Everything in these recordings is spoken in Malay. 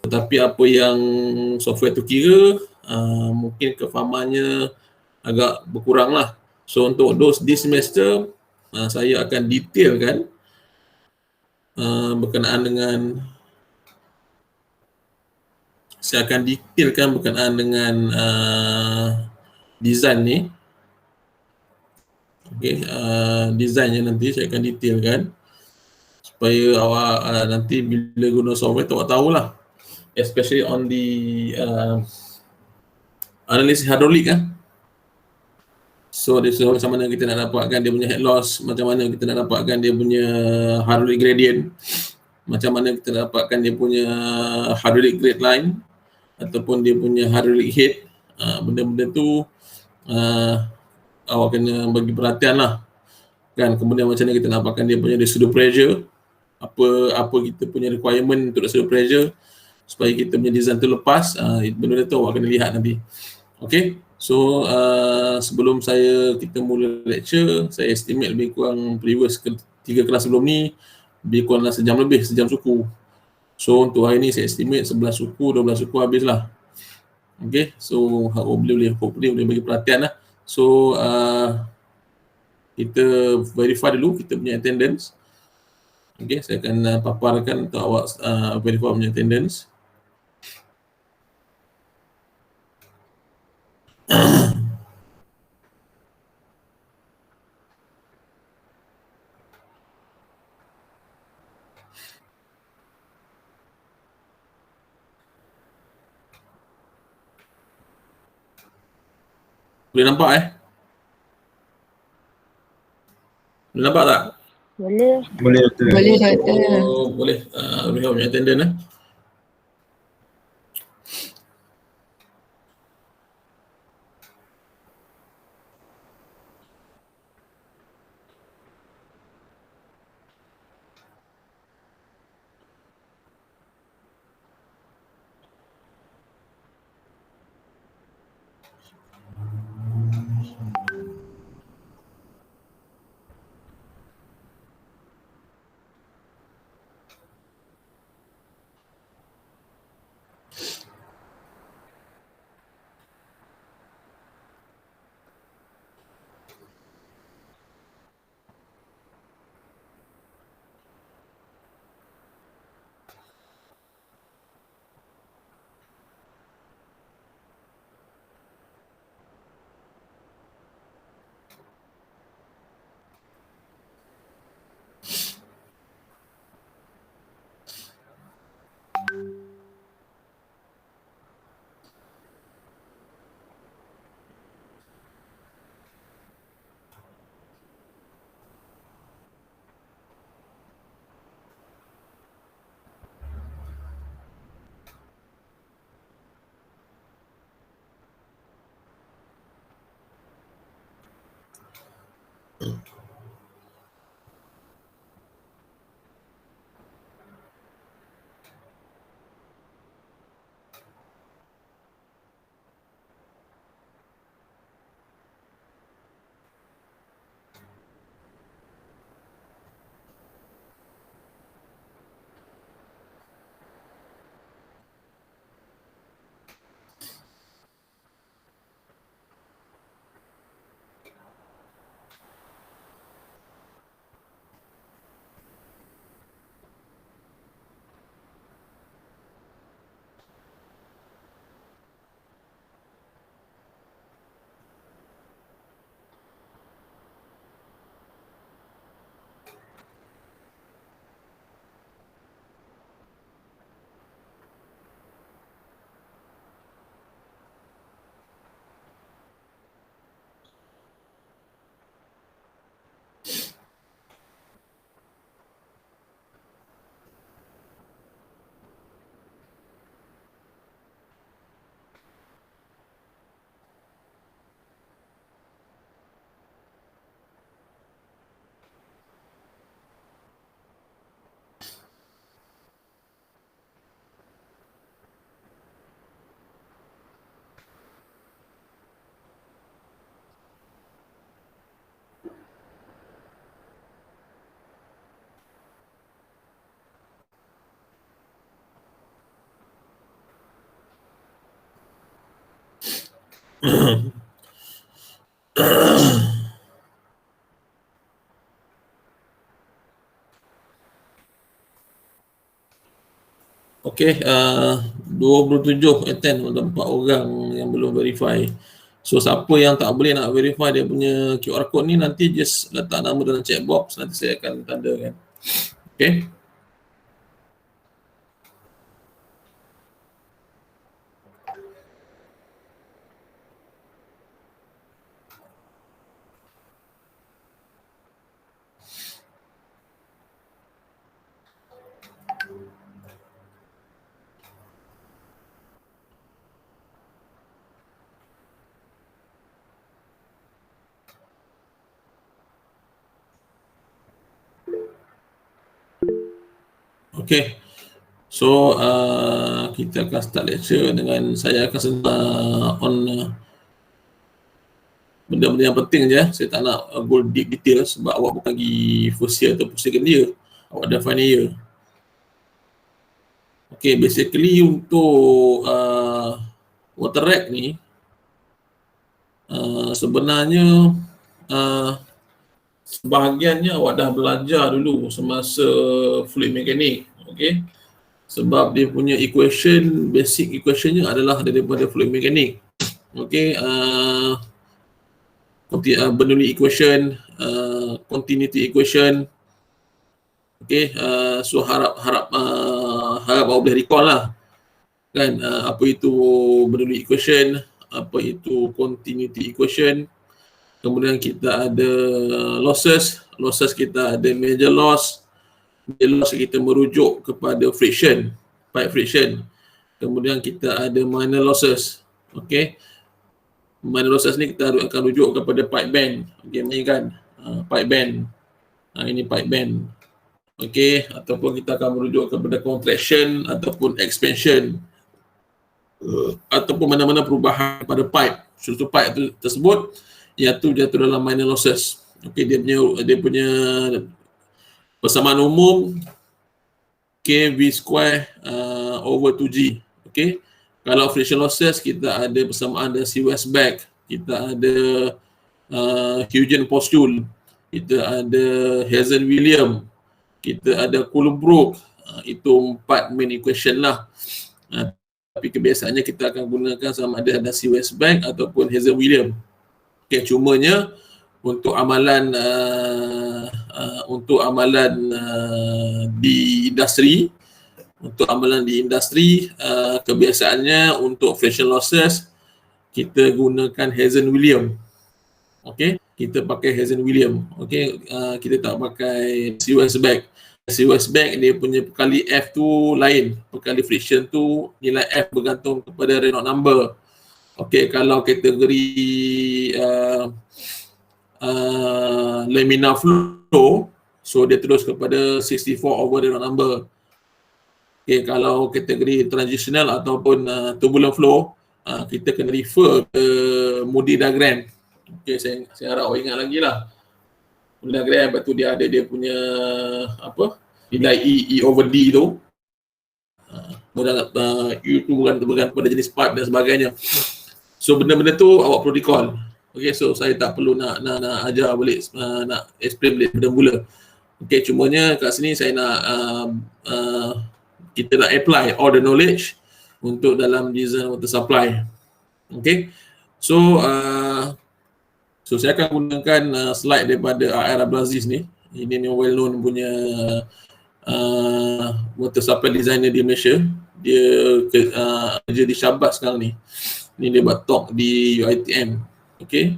Tetapi apa yang software tu kira, mungkin kefahamannya agak berkurang lah. So untuk this semester, saya akan detailkan berkenaan dengan design ni. Okay, desainnya nanti saya akan detailkan supaya awak nanti bila guna software tu awak tahulah, especially on the analisis hidrolik So macam mana kita nak dapatkan dia punya head loss, macam mana kita nak dapatkan dia punya hydraulic gradient, macam mana kita nak dapatkan dia punya hydraulic grade line ataupun dia punya hydraulic head. Benda-benda tu awak kena bagi perhatian lah kan. Kemudian macam mana kita nak dapatkan dia punya residual pressure, apa kita punya requirement untuk residual pressure supaya kita punya design tu lepas. Benda tu awak kena lihat nanti. Okay, so sebelum kita mula lecture, saya estimate lebih kurang previous 3 kelas sebelum ni lebih kurang sejam suku. So untuk hari ni saya estimate 11 suku, 12 suku habis lah. Okay, so hopefully boleh bagi perhatian lah. So kita verify dulu kita punya attendance. Okay, saya akan paparkan untuk awak verify punya attendance. Boleh nampak Boleh nampak tak? Boleh. Boleh doktor. Boleh doktor. Boleh. Boleh punya attendance Okey, 27 attend, ada 4 orang yang belum verify. So siapa yang tak boleh nak verify dia punya QR code ni, nanti just letak nama dalam chat box, nanti saya akan tandakan. Okey. Okey. So kita akan start lecture dengan saya akan on benda-benda yang penting je. Saya tak nak go deep detail sebab awak bukan pergi first year atau second year. Awak dah final year. Okay, basically untuk water rack ni sebenarnya sebahagiannya awak dah belajar dulu semasa fluid mechanic. Okay, sebab dia punya equation, basic equationnya adalah daripada fluid mechanic. Okay, Bernoulli equation, continuity equation. Okay, so harap awak boleh recall lah kan, apa itu Bernoulli equation, apa itu continuity equation. Kemudian kita ada losses kita ada major loss kita merujuk kepada friction, pipe friction. Kemudian kita ada minor losses. Okay, minor losses ni kita akan rujuk kepada pipe bend. Okay, ni kan pipe bend. Ini pipe bend. Okay, ataupun kita akan merujuk kepada contraction ataupun expansion, ataupun mana-mana perubahan pada pipe, struktur pipe tersebut, iaitu jatuh dalam minor losses. Okay, dia punya persamaan umum KV square over 2G. Okay, kalau friction losses kita ada persamaan dari C Westback, kita ada Huygens postule, kita ada Hazen-Williams, kita ada Coulomb-Brook. Itu 4 main equation lah. Tapi kebiasaannya kita akan gunakan sama ada C Westback ataupun Hazen-Williams. Okay, cumanya untuk amalan di industri, kebiasaannya untuk friction losses kita gunakan Hazen-Williams. Okay, kita pakai Hazen-Williams. Okay, kita tak pakai C Westback. C Westback dia punya perkali F tu lain, perkali friction tu nilai F bergantung kepada Reynolds number. Okay, kalau kategori laminar flow, so dia terus kepada 64 over Reynolds number. Okay, kalau kategori transitional ataupun turbulent flow, kita kena refer ke Moody diagram. Okay, saya harap awak ingat lagi lah Moody diagram. Lepas tu dia ada dia punya nilai E over D tu. U tu bergantung pada jenis pipe dan sebagainya. So benda-benda tu awak perlu recall. Okay, so saya tak perlu nak ajar balik, nak explain balik benda mula. Okay, cumanya kat sini saya nak kita nak apply all the knowledge untuk dalam design water supply. Okay, so saya akan gunakan slide daripada R. Abdul Aziz ni. Ini ni well known punya water supply designer di Malaysia. Dia kerja di Syabat sekarang ni. Ni dia buat talk di UiTM. Okay.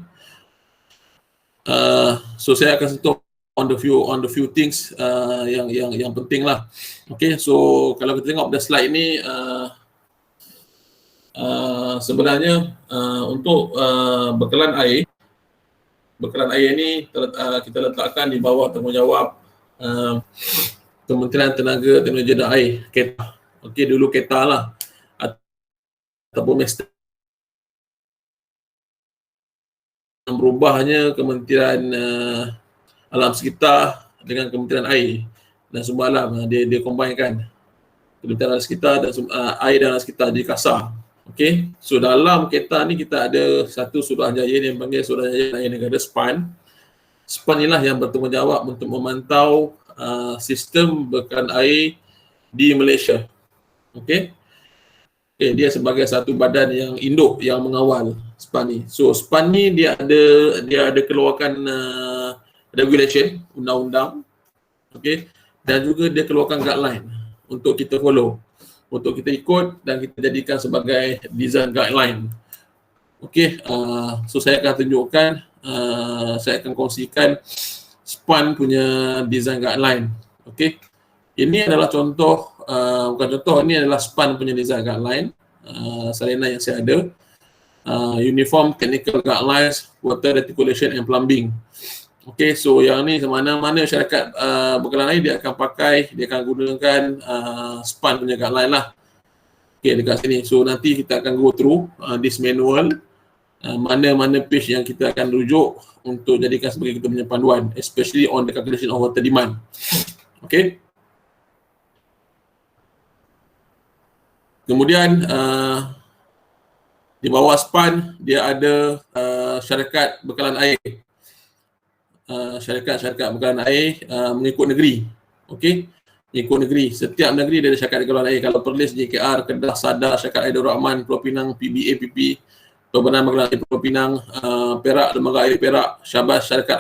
So saya akan sentuh on the few things yang penting lah. Okay, so kalau kita tengok pada slide ni, sebenarnya untuk bekalan air ni kita letakkan di bawah tanggungjawab Kementerian Tenaga Teknologi dan Air, KETA. Okey, dulu KETA lah, ataupun Mester. Berubahnya Kementerian Alam Sekitar dengan Kementerian Air dan Sumber Alam, dia combinekan Kementerian Alam Sekitar dan Air dan Alam Sekitar jadi KASA. Okey, so dalam kereta ni kita ada satu Suruhanjaya yang panggil Suruhanjaya Raya Negara SPAN. SPAN inilah yang bertanggungjawab untuk memantau sistem bekalan air di Malaysia. Okey. Okay, dia sebagai satu badan yang induk yang mengawal SPAN ni. So SPAN ni dia ada keluarkan regulation, undang-undang. Okey. Dan juga dia keluarkan guideline untuk kita follow, untuk kita ikut dan kita jadikan sebagai design guideline. Okey, so saya akan tunjukkan, saya akan kongsikan SPAN punya design guideline. Okey. Ini adalah contoh, bukan contoh, ini adalah SPAN punya design guideline, salinan yang saya ada. Uniform Technical Guidelines, Water Reticulation and Plumbing. Okey, so yang ni mana-mana syarikat bekalan air dia akan pakai, dia akan gunakan SPAN punya guideline lah. Okey, dekat sini. So nanti kita akan go through this manual, mana-mana page yang kita akan rujuk untuk jadikan sebagai kita punya panduan, especially on the calculation of water demand. Okey. Kemudian di bawah SPAN dia ada syarikat bekalan air. Syarikat bekalan air mengikut negeri. Okey, mengikut negeri. Setiap negeri dia ada syarikat bekalan air. Kalau Perlis, JKR, Kedah, Sadar, syarikat air Darul Rahman, Pulau Pinang, PBA, PP, Perbanan Bekalan Air Pulau Pinang, Perak, Lembaga Air Perak, Syabas, syarikat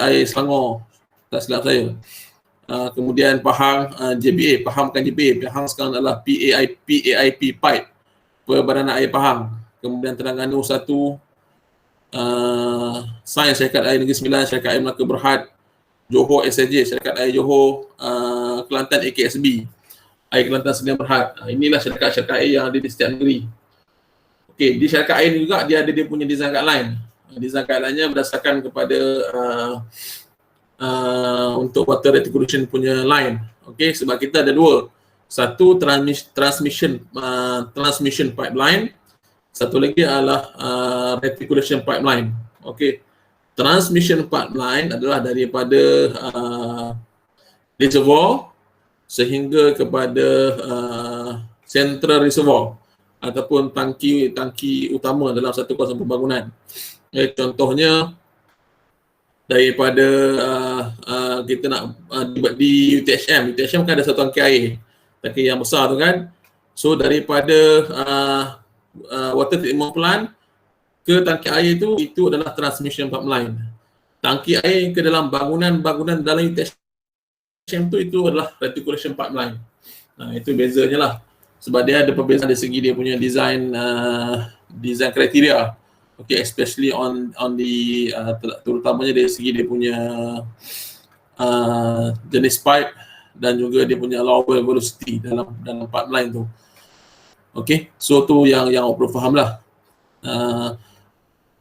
air Selangor, tak silap saya. Kemudian Pahang, JBA, Pahang bukan JBA, Pahang sekarang adalah PAIP Pipe, Perbadanan Air Pahang. Kemudian Terengganu 1, Sains, syarikat air Negeri Sembilan, syarikat air Melaka Berhad, Johor SAJ, syarikat air Johor, Kelantan AKSB, air Kelantan Sembilan Berhad. Inilah syarikat air yang ada di setiap negeri. Okey, di syarikat air ni juga dia ada dia punya design guideline. Design guideline-nya berdasarkan kepada untuk water reticulation punya line. Okey, sebab kita ada dua. Satu transmission pipeline, satu lagi adalah reticulation pipeline. Okey. Transmission pipeline adalah daripada reservoir sehingga kepada central reservoir ataupun tangki utama dalam satu kawasan pembangunan. Contohnya daripada kita nak di UTHM kan ada satu tangki air, tangki yang besar tu kan. So daripada water treatment plant ke tangki air itu adalah transmission pipeline. Tangki air ke dalam bangunan dalam UTHM itu adalah reticulation pipeline. Itu bezanya lah. Sebab dia ada perbezaan dari segi dia punya design kriteria. Okay, especially on the terutamanya dari segi dia punya jenis pipe dan juga dia punya allowable velocity dalam pipeline tu. Okay, so tu yang perlu faham lah.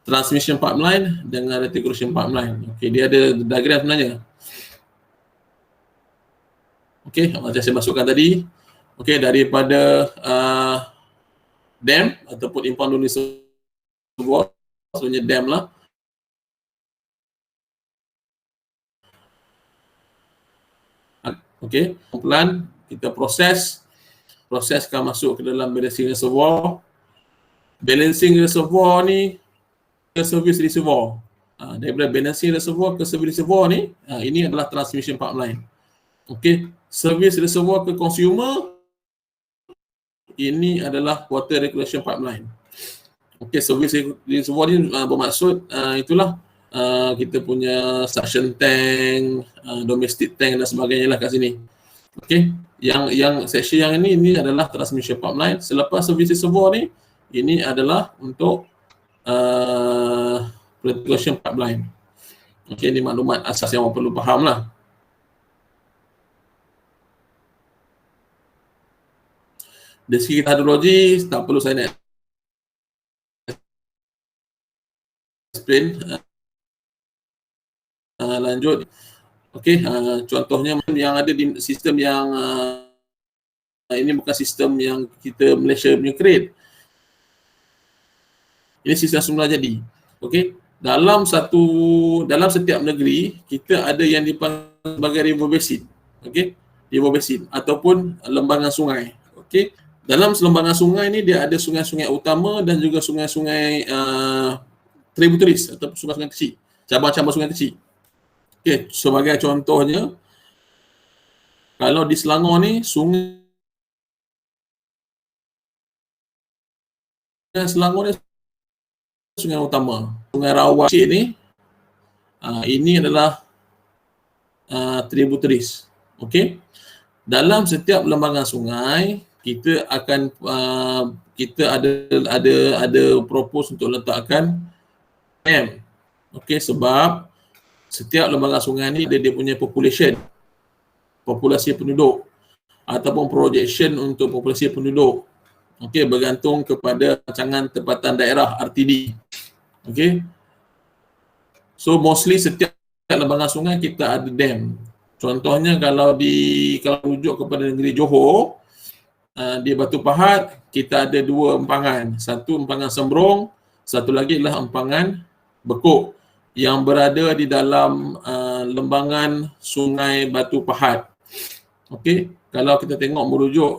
Transmission pipeline dengan reticulation pipeline. Okay, dia ada diagram sebenarnya. Okay, macam saya masukkan tadi. Okay, daripada dam ataupun impounding reservoir, maksudnya dam lah. Okey, pelan kita proseskan masuk ke dalam balancing reservoir. Balancing reservoir ni ke service reservoir. Daripada balancing reservoir ke service reservoir ni, ini adalah transmission pipeline. Okey, service reservoir ke consumer, ini adalah water regulation pipeline. Okey, service reservoir ni bermaksud itulah kita punya suction tank, domestic tank dan sebagainya lah kat sini. Okey, yang section yang ini adalah transmission pipeline. Selepas service reservoir ni, ini adalah untuk reticulation pipeline. Okey, ini maklumat asas yang orang perlu faham lah. Dari segi hidrologi, tak perlu saya nak explain. Lanjut. Okey, contohnya yang ada di sistem yang ini bukan sistem yang kita Malaysia punya create. Ini sistem semula jadi. Okey, dalam setiap negeri kita ada yang dipanggil sebagai river basin. Okey, river basin ataupun lembangan sungai. Okey, Dalam selembangan sungai ni dia ada sungai-sungai utama dan juga sungai-sungai tributaries atau sungai-sungai kecil, cabang-cabang sungai kecil. Okey, sebagai contohnya, kalau di Selangor ni, sungai Selangor ni sungai utama. Sungai Rawat kecil ni, ini adalah tributaries. Okey. Dalam setiap lembangan sungai, kita akan kita ada propose untuk letakkan dam. Okey, sebab setiap lembangan sungai ni dia punya populasi penduduk ataupun projection untuk populasi penduduk. Okey, bergantung kepada rancangan tempatan daerah RTD. Okey. So mostly setiap lembangan sungai kita ada dam. Contohnya kalau rujuk kepada negeri Johor, di Batu Pahat kita ada dua empangan. Satu empangan Sembrong, satu lagi adalah empangan Bekuk yang berada di dalam lembangan Sungai Batu Pahat. Okey, kalau kita tengok merujuk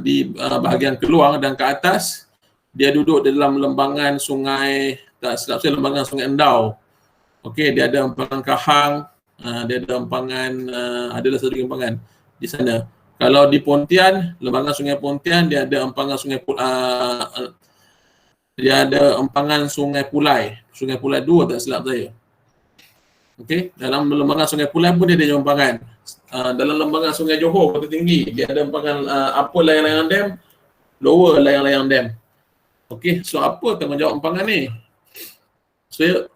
di bahagian keluar dan ke atas, dia duduk dalam lembangan sungai, tak silap saya lembangan Sungai Endau. Okey, dia ada empangan Kahang, dia ada empangan, adalah satu empangan di sana. Kalau di Pontian, lembangan Sungai Pontian, dia ada empangan Sungai Pulai. Sungai Pulai 2 tak silap saya. Okey, dalam lembangan Sungai Pulai pun dia ada empangan. Dalam lembangan Sungai Johor, Kota Tinggi, dia ada empangan upper layang-layang dam, lower layang-layang dam. Okey, so apa tanggungjawab empangan ni?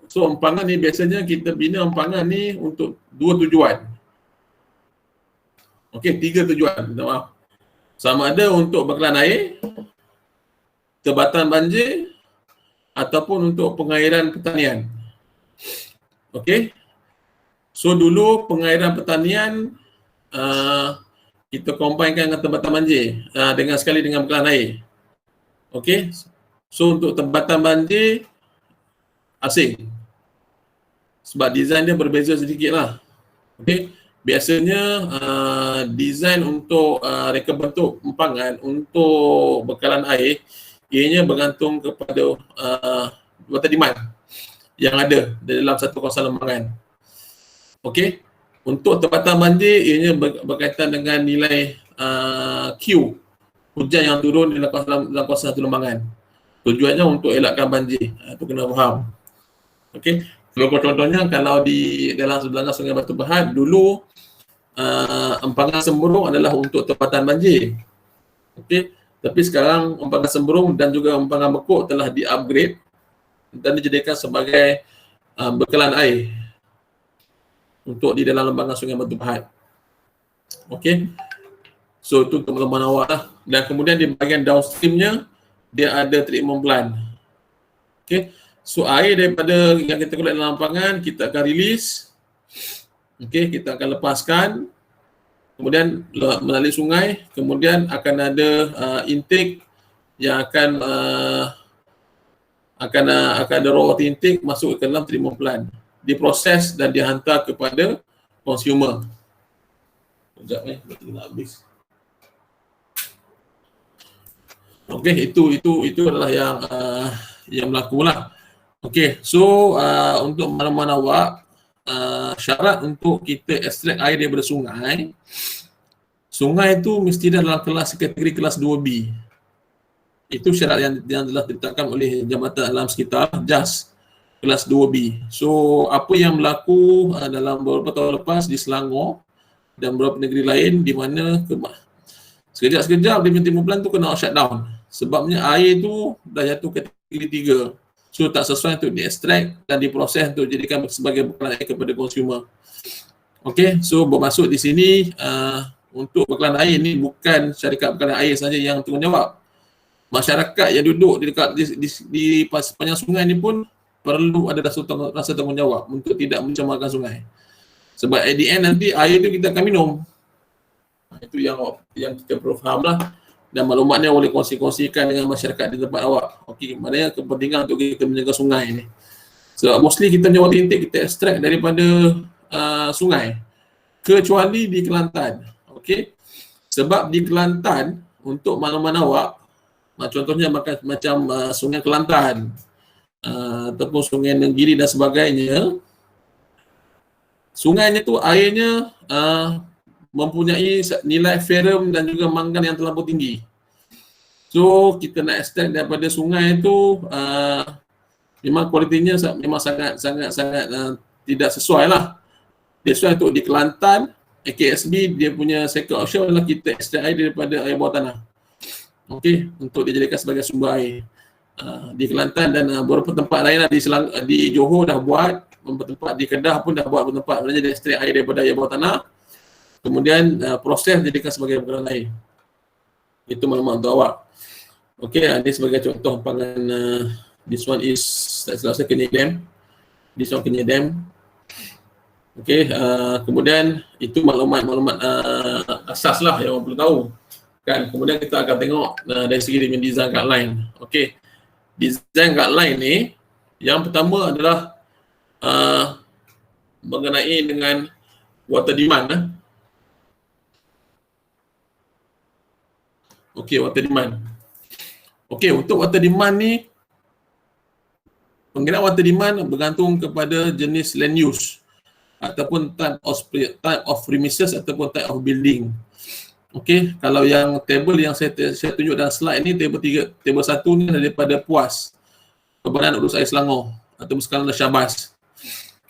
So empangan ni biasanya kita bina empangan ni untuk dua tujuan. Okey, 3 tujuan. Minta maaf. Sama ada untuk bekalan air, tebatan banjir ataupun untuk pengairan pertanian. Okey. So dulu pengairan pertanian kita combinekan dengan tebatan banjir sekali dengan bekalan air. Okey. So untuk tebatan banjir asing. Sebab design dia berbeza sedikit lah. Okey. Biasanya design untuk reka bentuk empangan untuk bekalan air ianya bergantung kepada water demand yang ada dalam satu kawasan lembangan. Okey. Untuk tempatan banjir ianya berkaitan dengan nilai Q, hujan yang turun dalam kawasan satu lembangan. Tujuannya untuk elakkan banjir. Itu kena faham. Okey. Contohnya kalau di dalam sebelah Sungai Batu Pahat dulu empangan Sembrong adalah untuk tempatan banjir. Okey. Tapi sekarang empangan Sembrong dan juga empangan Bekuk telah di-upgrade dan dijadikan sebagai bekalan air untuk di dalam lembangan Sungai Batu Pahat. Okey. So itu untuk lembangan awak lah. Dan kemudian di bahagian downstreamnya dia ada treatment plant. Okey. So air daripada yang kita keluar dalam empangan kita akan release. Okey, kita akan lepaskan. Kemudian melalui sungai, kemudian akan ada intake yang akan ada raw water intake masuk ke dalam treatment plant, diproses dan dihantar kepada consumer. Sekejap nak habis. Okey, itu adalah yang berlaku lah. Okey, so untuk makluman awak, syarat untuk kita ekstrak air daripada sungai itu mesti dalam kategori kelas 2B. Itu syarat yang telah ditetapkan oleh Jabatan Alam Sekitar, JAS, kelas 2B. So apa yang berlaku dalam beberapa tahun lepas di Selangor dan beberapa negeri lain di mana sekejap-sekejap dia punya plan tu kena shutdown. Sebabnya air tu dah jatuh kategori 3. So tak sesuai untuk diekstrak dan diproses untuk jadikan sebagai bekalan air kepada consumer. Okey, so bermaksud di sini untuk bekalan air ni bukan syarikat bekalan air saja yang tanggungjawab. Masyarakat yang duduk di sepanjang sungai ni pun perlu ada rasa tanggungjawab untuk tidak mencemarkan sungai. Sebab at the end nanti air tu kita akan minum. Itu yang kita perlu faham lah. Dan maklumatnya boleh kongsikan dengan masyarakat di tempat awak. Okey, maknanya kepentingan untuk kita menjaga sungai ni. Sebab mostly kita punya water intake kita ekstrak daripada sungai. Kecuali di Kelantan. Okey. Sebab di Kelantan untuk makluman awak, contohnya macam Sungai Kelantan, ataupun Sungai Nenggiri dan sebagainya, sungainya tu airnya mempunyai nilai ferrum dan juga mangan yang terlampau tinggi. So kita nak extract daripada sungai itu memang kualitinya memang sangat tidak sesuai lah. That's why untuk di Kelantan, AKSB dia punya second option adalah kita extract air daripada air bawah tanah. Okey, untuk dijadikan sebagai sumber air. Di Kelantan dan beberapa tempat lain lah, di Johor dah buat, beberapa tempat di Kedah pun dah buat beberapa tempat. Sebenarnya dia extract air daripada air bawah tanah, kemudian proses dijadikan sebagai bekalan air. Itu maklumat untuk awak. Okey, ini sebagai contoh pangan. This one is, tak salah saya, Kenyir Dam. This one Kenyir Dam. Okey, kemudian itu maklumat asas lah yang orang perlu tahu. Kan, kemudian kita akan tengok dari segi dia punya design guideline. Okey, design guideline ni, yang pertama adalah mengenai dengan water demand. Okey, water demand. Okey, untuk water demand ni, penggunaan water demand bergantung kepada jenis land use ataupun type of premises ataupun type of building. Okey, kalau yang table yang saya tunjuk dalam slide ni, table 1 ni daripada PUAS, Perbanan Urus Air Selangor atau sekarang Syabas.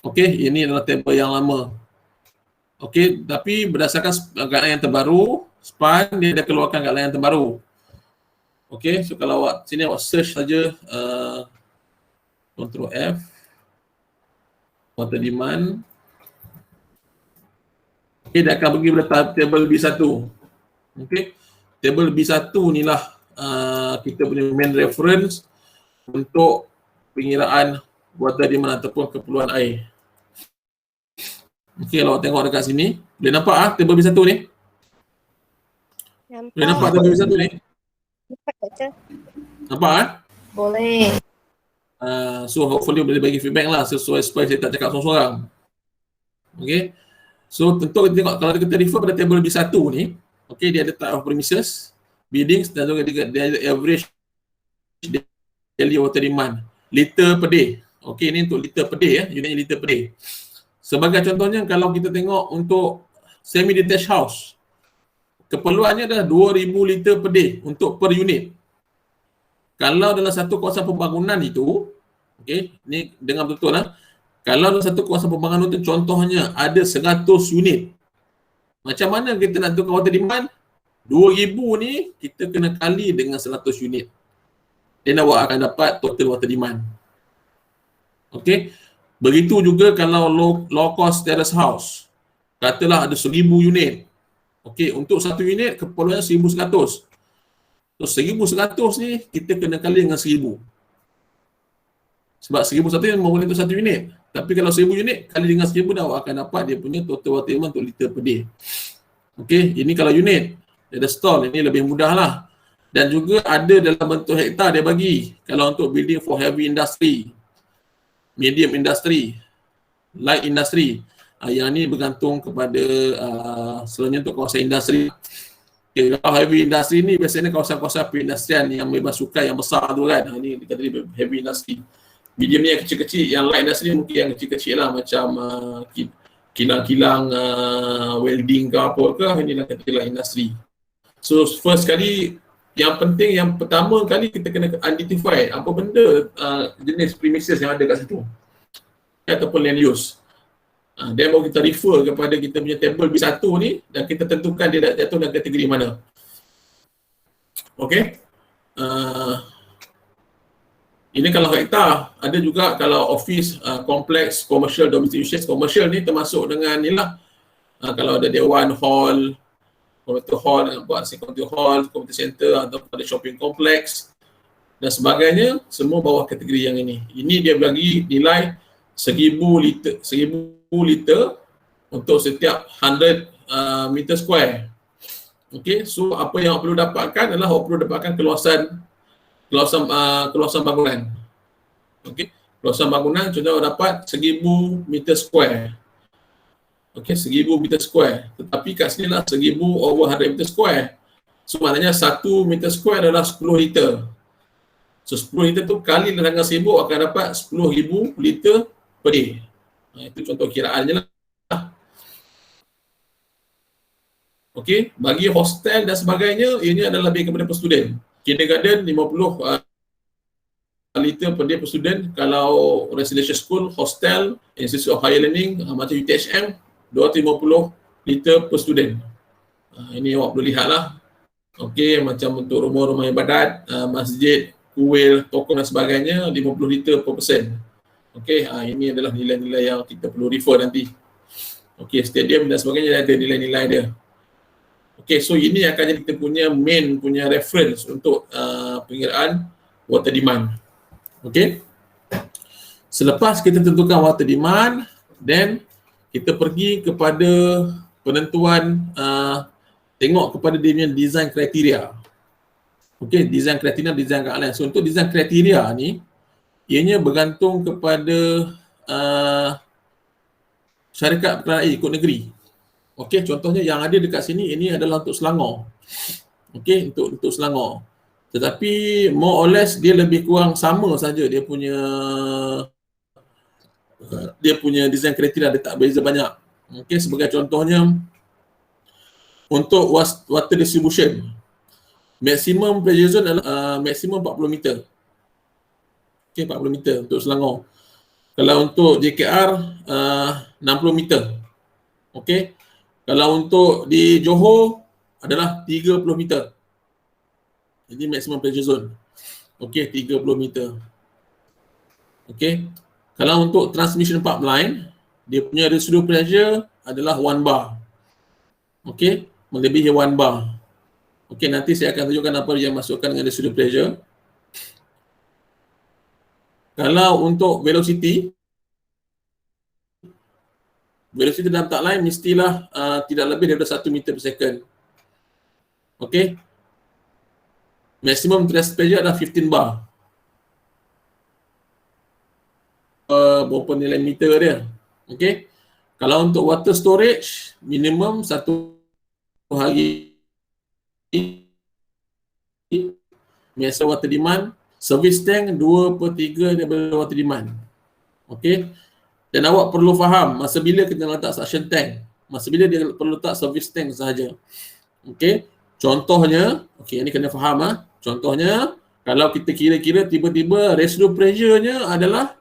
Okey, ini adalah table yang lama. Okey, tapi berdasarkan guideline yang terbaru, SPAN dia ada keluarkan guideline yang terbaru. Okey, so kalau awak sini awak search saja Ctrl F water demand. Okey, dia akan pergi pada table B1. Okey, table B1 ni lah kita punya main reference untuk pengiraan water demand ataupun keperluan air. Okey, kalau awak tengok dekat sini, boleh nampak table B1 ni? Nampak. Boleh nampak table B1 ni? Nampak Boleh. So hopefully boleh bagi feedback lah sesuai supaya saya tak cakap seorang-seorang. Okay. So tentu kita tengok kalau kita refer pada table B1 ni, okay, dia ada type of premises, buildings dan juga dia ada average daily water demand, liter per day. Okay, ni untuk liter per day unitnya liter per day. Sebagai contohnya kalau kita tengok untuk semi detached house, keperluannya adalah 2000 liter per day untuk per unit. Kalau dalam satu kawasan pembangunan itu, okey, ni dengar betul lah. Kalau dalam satu kawasan pembangunan itu contohnya ada 100 unit. Macam mana kita nak tukar water demand? 2000 ni kita kena kali dengan 100 unit. Dan awak akan dapat total water demand. Okey. Begitu juga kalau low cost terrace house. Katalah ada 1000 unit. Okey, untuk satu unit keperluannya 1100. So 1100 ni kita kena kali dengan 1000. Sebab 1100 ni memang untuk satu unit. Tapi kalau 1000 unit kali dengan 1000 dah awak akan dapat dia punya total water demand untuk liter per day. Okey, ini kalau unit. Dia ada stall, ini lebih mudah lah. Dan juga ada dalam bentuk hektar dia bagi. Kalau untuk building for heavy industry, medium industry, light industry. Yang ni bergantung kepada selalunya untuk kawasan industri. Okay, kalau heavy industry ni biasanya kawasan-kawasan perindustrian yang bebas sukai yang besar tu kan. Ini dikata heavy industry. Medium ni yang kecil-kecil, yang light industry mungkin yang kecil-kecil lah macam kilang-kilang welding ke apa ke, inilah kata light industry. So first kali, yang penting yang pertama kali kita kena identify apa benda jenis premises yang ada kat situ ataupun land use. Dan baru kita refer kepada kita punya table B1 ni dan kita tentukan dia nak jatuh dalam kategori mana. Okey. Ini kalau hektar, ada juga kalau office, kompleks, commercial, domestic uses. Commercial ni termasuk dengan inilah kalau ada dewan hall, community hall, buat community hall, community center atau ada shopping complex dan sebagainya, semua bawah kategori yang ini. Ini dia bagi nilai 1000 liter untuk setiap 100 meter square. Okey, so apa yang awak perlu dapatkan adalah awak perlu dapatkan keluasan bangunan. Okey, keluasan bangunan contohnya awak dapat 1000 meter square. Okey, 1000 meter square. Tetapi kat sini lah 1000 over 100 meter square. So maknanya 1 meter square adalah 10 liter. So 10 liter tu kali dengan 1000 akan dapat 10,000 liter per day. Itu contoh kiraannya lah. Okey, bagi hostel dan sebagainya, ianya adalah lebih kepada per student. Kindergarten 50 liter per day per student. Kalau residential school, hostel, Institute of Higher Learning macam UTHM 250 liter per student. Ini awak perlu lihat lah. Okey, macam untuk rumah-rumah ibadat, masjid, kuil, toko dan sebagainya 50 liter per person. Okey, ini adalah nilai-nilai yang kita perlu refer nanti. Okey, stadium dan sebagainya ada nilai-nilai dia. Okey, so ini akan jadi kita punya main punya reference untuk pengiraan water demand. Okey. Selepas kita tentukan water demand, then kita pergi kepada penentuan tengok kepada dia punya design kriteria. Okey, design kriteria, design guideline. So untuk design kriteria ni, ianya bergantung kepada syarikat penerangan air ikut negeri. Okey, contohnya yang ada dekat sini ini adalah untuk Selangor. Okey, untuk Selangor. Tetapi more or less dia lebih kurang sama saja dia punya design kriteria, dia tak beza banyak. Okey, sebagai contohnya untuk water distribution, maximum pressure zone adalah maksimum 40 meter. Okey, 40 meter untuk Selangor. Kalau untuk JKR 60 meter. Okey. Kalau untuk di Johor adalah 30 meter. Jadi maximum pressure zone. Okey, 30 meter. Okey. Kalau untuk transmission pipeline, dia punya residual pressure adalah 1 bar. Okey, melebihi 1 bar. Okey, nanti saya akan tunjukkan apa yang masukkan dengan residual pressure. Kalau untuk velocity dalam pipeline mestilah tidak lebih daripada 1 meter per second. Okey. Maximum thrust pressure adalah 15 bar. Berapa nilai meter dia. Okey. Kalau untuk water storage, minimum 1 hari maximum water demand. Service tank 2/3 daripada water demand. Okey. Dan awak perlu faham masa bila kita letak suction tank, masa bila dia perlu letak service tank sahaja. Okey. Contohnya, okey, ini kena faham Contohnya, kalau kita kira-kira tiba-tiba residual pressure-nya adalah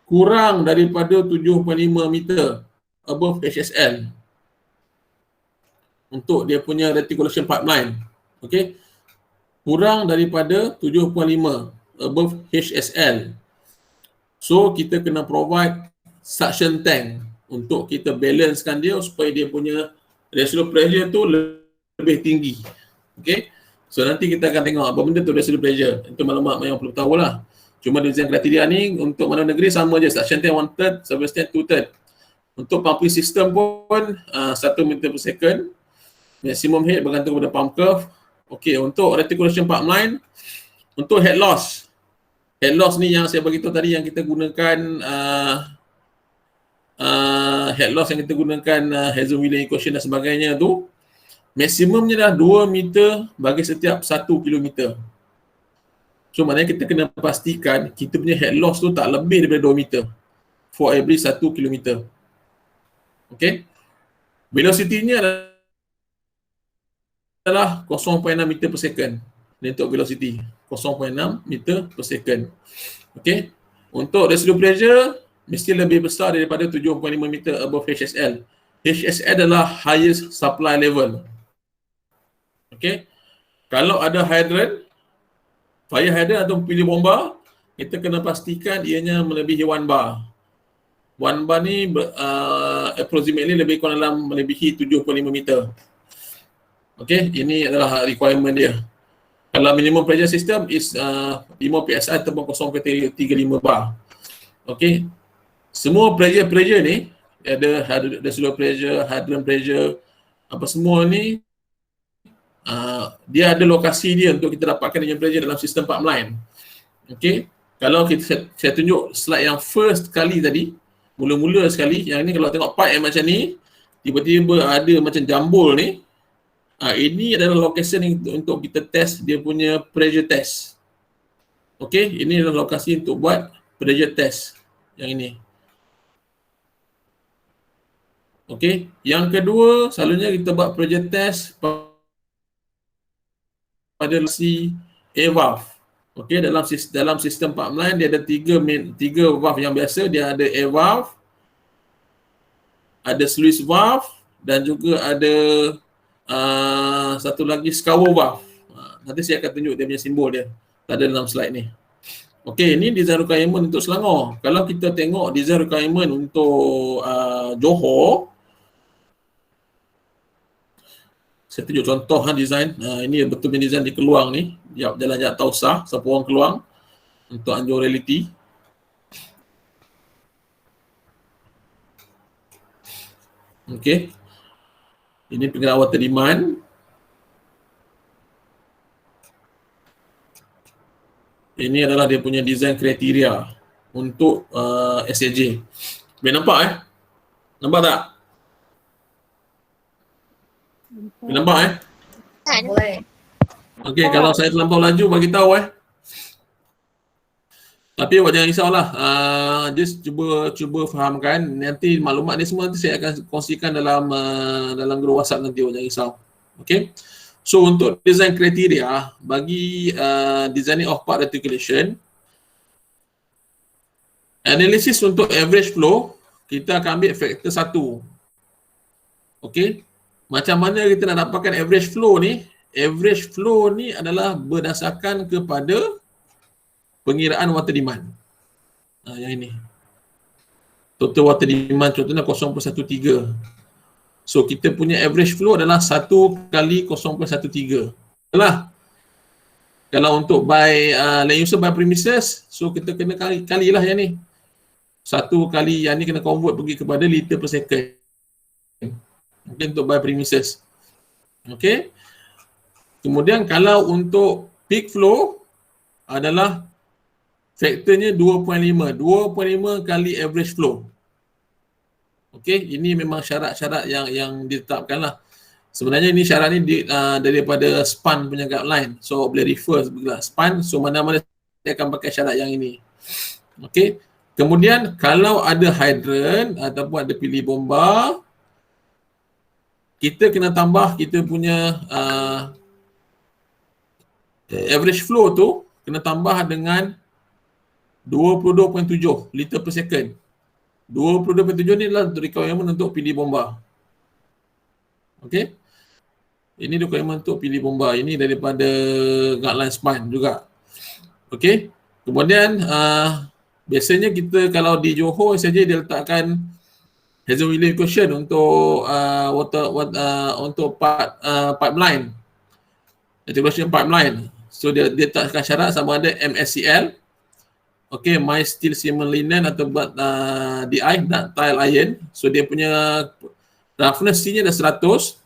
kurang daripada 7.5 meter above HSL untuk dia punya reticulation pipeline. Okey. Kurang daripada 7.5 above HSL. So kita kena provide suction tank untuk kita balancekan dia supaya dia punya residual pressure tu lebih tinggi. Okey. So nanti kita akan tengok apa benda tu residual pressure. Itu maklumat yang perlu tahu lah. Cuma design kriteria ni untuk mana negeri sama je. Suction tank 1/3, service tank 2/3. Untuk pumping system pun 1 meter per second. Maximum head bergantung pada pump curve. Okey, untuk reticulation pipeline, untuk head loss. Head loss ni yang saya beritahu tadi yang kita gunakan head loss yang kita gunakan Hazen-Williams equation dan sebagainya tu, maksimumnya dah 2 meter bagi setiap 1 kilometer. So maknanya kita kena pastikan kita punya head loss tu tak lebih daripada 2 meter for every 1 kilometer. Okay. Velocity-nya adalah 0.6 meter per second. Ini untuk velocity. 0.6 meter per second. Okay. Untuk residual pressure, mesti lebih besar daripada 7.5 meter above HSL. HSL adalah highest supply level. Okay. Kalau ada hydrant, fire hydrant atau pilih bomba, kita kena pastikan ianya melebihi 1 bar. 1 bar ni approximately lebih kurang dalam melebihi 7.5 meter. Okay, ini adalah requirement dia. Kalau minimum pressure system is 5 PSI ataupun 0.35 bar. Okay, semua pressure ni, ada residual pressure, hydrant pressure, apa semua ni, dia ada lokasi dia untuk kita dapatkan dengan pressure dalam sistem pipeline. Okay, kalau saya tunjuk slide yang first kali tadi, mula-mula sekali, yang ni kalau tengok pipe yang macam ni, tiba-tiba ada macam jambul ni, Ini adalah lokasi untuk kita test dia punya pressure test. Okey, ini adalah lokasi untuk buat pressure test yang ini. Okey, yang kedua selalunya kita buat pressure test pada lokasi air valve. Okey, dalam sistem pipeline dia ada tiga valve yang biasa. Dia ada air valve, ada sluice valve dan juga ada satu lagi scour valve. Nanti saya akan tunjuk dia punya simbol dia. Tak ada dalam slide ni. Okey, ini design requirement untuk Selangor. Kalau kita tengok design requirement untuk Johor, saya tunjuk contoh design. Ini betul punya design di Keluang ni, Jalan Jat Tausah, Sapuang Keluang untuk Anjur Reality. Okey. Ini penggerak water demand. Ini adalah dia punya design kriteria untuk SAJ. Boleh nampak Nampak tak? Boleh nampak Boleh. Okey, kalau saya terlampau laju bagi tahu Tapi awak jangan risaulah. Just cuba fahamkan. Nanti maklumat ni semua nanti saya akan kongsikan dalam grup WhatsApp nanti, awak jangan risau. Okey. So untuk design kriteria bagi designing of part reticulation, analisis untuk average flow, kita akan ambil faktor 1. Okey. Macam mana kita nak dapatkan average flow ni? Average flow ni adalah berdasarkan kepada pengiraan water demand. Yang ini. Total water demand contohnya 0.13. So kita punya average flow adalah 1 kali 0.13. Kalau untuk by land user by premises, so kita kena kalilah yang ni. 1 kali yang ni kena convert pergi kepada liter per second. Mungkin untuk by premises. Okey. Kemudian kalau untuk peak flow adalah faktornya 2.5. 2.5 kali average flow. Okey, ini memang syarat-syarat yang ditetapkan lah. Sebenarnya ini syarat ni daripada SPAN punya guideline. So boleh refer SPAN. So mana-mana saya akan pakai syarat yang ini. Okey. Kemudian kalau ada hydrant ataupun ada pilih bomba, kita kena tambah kita punya average flow tu kena tambah dengan 22.7 liter per second. 22.7 ni adalah requirement untuk pilih bomba. Okey. Ini requirement untuk pilih bomba. Ini daripada guideline SPAN juga. Okey. Kemudian biasanya kita kalau di Johor saja dia letakkan Hazen Williams equation untuk untuk pipeline. Integration pipeline. So dia letakkan syarat sama ada MSCL, okey, my steel cement linen atau buat DI, ductile iron. So dia punya roughness C-nya dah 100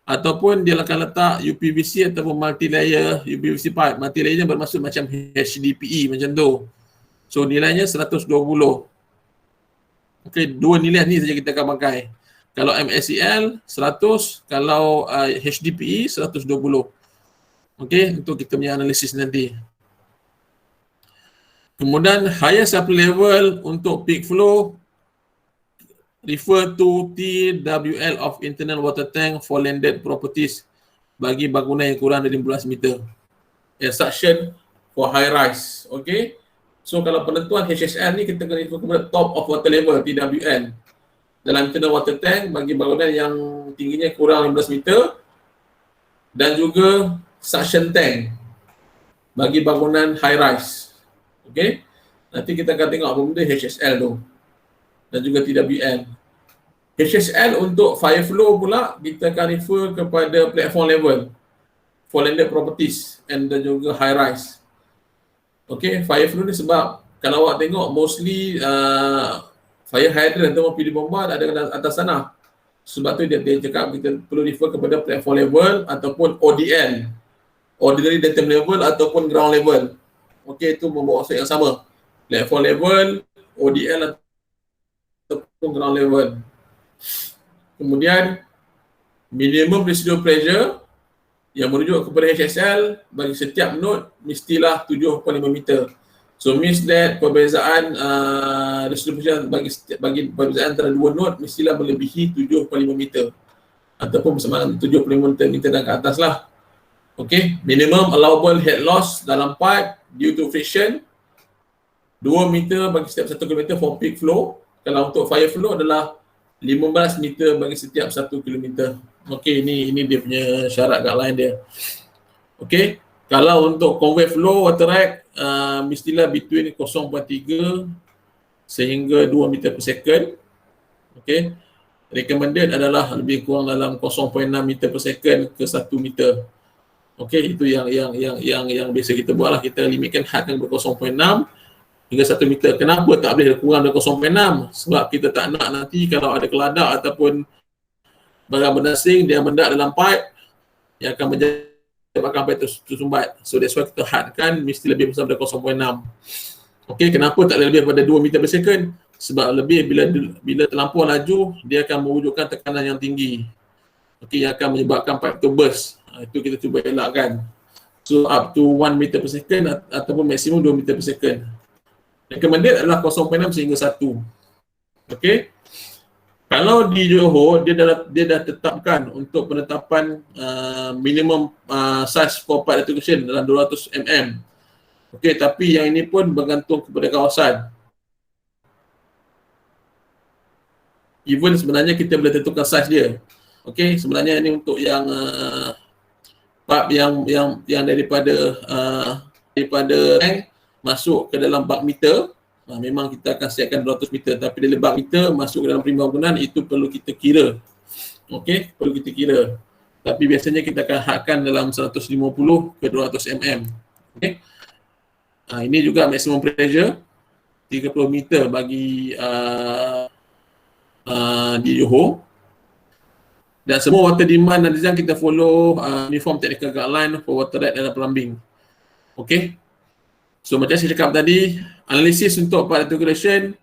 ataupun dia akan letak UPVC ataupun multi layer UPVC pipe. Multi layernya bermaksud macam HDPE macam tu. So nilainya 120. Okey, dua nilai ni saja kita akan pakai. Kalau MSCL 100, kalau HDPE 120. Okey, untuk kita punya analisis nanti. Kemudian higher supply level untuk peak flow refer to TWL of internal water tank for landed properties bagi bangunan yang kurang dari 15 meter. Suction for high rise. Okey. So kalau penentuan HSL ni kita kena refer kepada top of water level TWL dalam internal water tank bagi bangunan yang tingginya kurang 15 meter dan juga suction tank bagi bangunan high rise. Okey. Nanti kita akan tengok apa benda HSL tu dan juga TWL. HSL untuk fire flow pula kita akan refer kepada platform level for landed properties and dan juga high rise. Okey, fire flow ni sebab kalau awak tengok mostly fire hydrant atau pilih bomba ada kat atas tanah. Sebab tu dia cakap kita perlu refer kepada platform level ataupun ODL, ordinary datum level ataupun ground level. Okey, itu membawa maksud yang sama. Platform level, ODL ataupun ground level. Kemudian minimum residual pressure yang merujuk kepada HSL bagi setiap node mestilah 7.5 meter. So means that perbezaan residual pressure bagi perbezaan antara dua node mestilah melebihi 7.5 meter ataupun bersama 75 meter dan ke atas lah. Okay, minimum allowable head loss dalam pipe due to friction 2 meter bagi setiap 1 km for peak flow. Kalau untuk fire flow adalah 15 meter bagi setiap 1 km. Okey, ini dia punya syarat guideline dia. Okey, kalau untuk convey flow water rate mestilah between 0.3 sehingga 2 meter per second. Okey, recommended adalah lebih kurang dalam 0.6 meter per second ke 1 meter. Okey, itu yang biasa kita buat lah. Kita limitkan hadkan ke 0.6 hingga 1 meter. Kenapa tak boleh kurang dari 0.6? Sebab kita tak nak nanti kalau ada keladak ataupun barang benda asing dia mendak dalam pipe yang akan menyebabkan pipe tersumbat. So that's why kita hadkan mesti lebih besar daripada 0.6. Okey, kenapa tak lebih daripada 2 meter per second? Sebab lebih bila terlampau laju dia akan mewujudkan tekanan yang tinggi. Okey, yang akan menyebabkan pipe tu burst. Itu kita cuba elakkan. So up to 1 meter per second ataupun maksimum 2 meter per second. Recommended adalah 0.6 sehingga 1. Okey. Kalau di Johor dia dah tetapkan untuk penetapan minimum size for pipe electrification dalam 200 mm. Okey, tapi yang ini pun bergantung kepada kawasan. Even sebenarnya kita boleh tentukan size dia. Okey, sebenarnya ini untuk yang pipe yang daripada tank masuk ke dalam bak meter, memang kita akan siapkan 200 meter, tapi dari bak meter masuk ke dalam perkhidmatan bangunan itu perlu kita kira. Okey, perlu kita kira. Tapi biasanya kita akan hadkan dalam 150 ke 200 mm. Okey. Ini juga maximum pressure 30 meter bagi di Johor. Dan semua water demand dan design kita follow uniform technical guideline for water rate dalam plumbing. Okey. So macam saya cakap tadi, analisis untuk pipe integration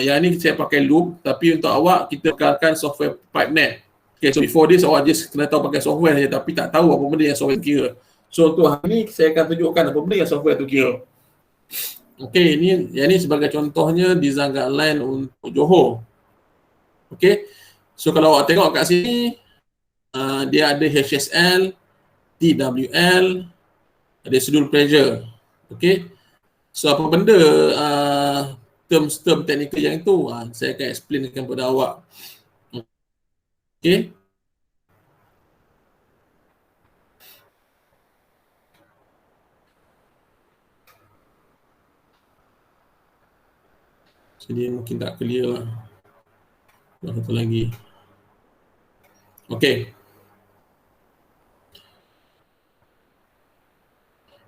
yang ni saya pakai loop, tapi untuk awak kita pakai software PipeNet. Okay, so before this awak just kena tahu pakai software saja, tapi tak tahu apa benda yang software kira. So untuk hari ni saya akan tunjukkan apa benda yang software tu kira. Okay, yang ni sebagai contohnya design guideline untuk Johor. Okay, so kalau awak tengok kat sini dia ada HSL, TWL, residual pressure. Okay, so apa benda term teknikal yang itu saya akan explainkan kepada awak. Okay, jadi mungkin tak clear lah. Satu lagi. Okay,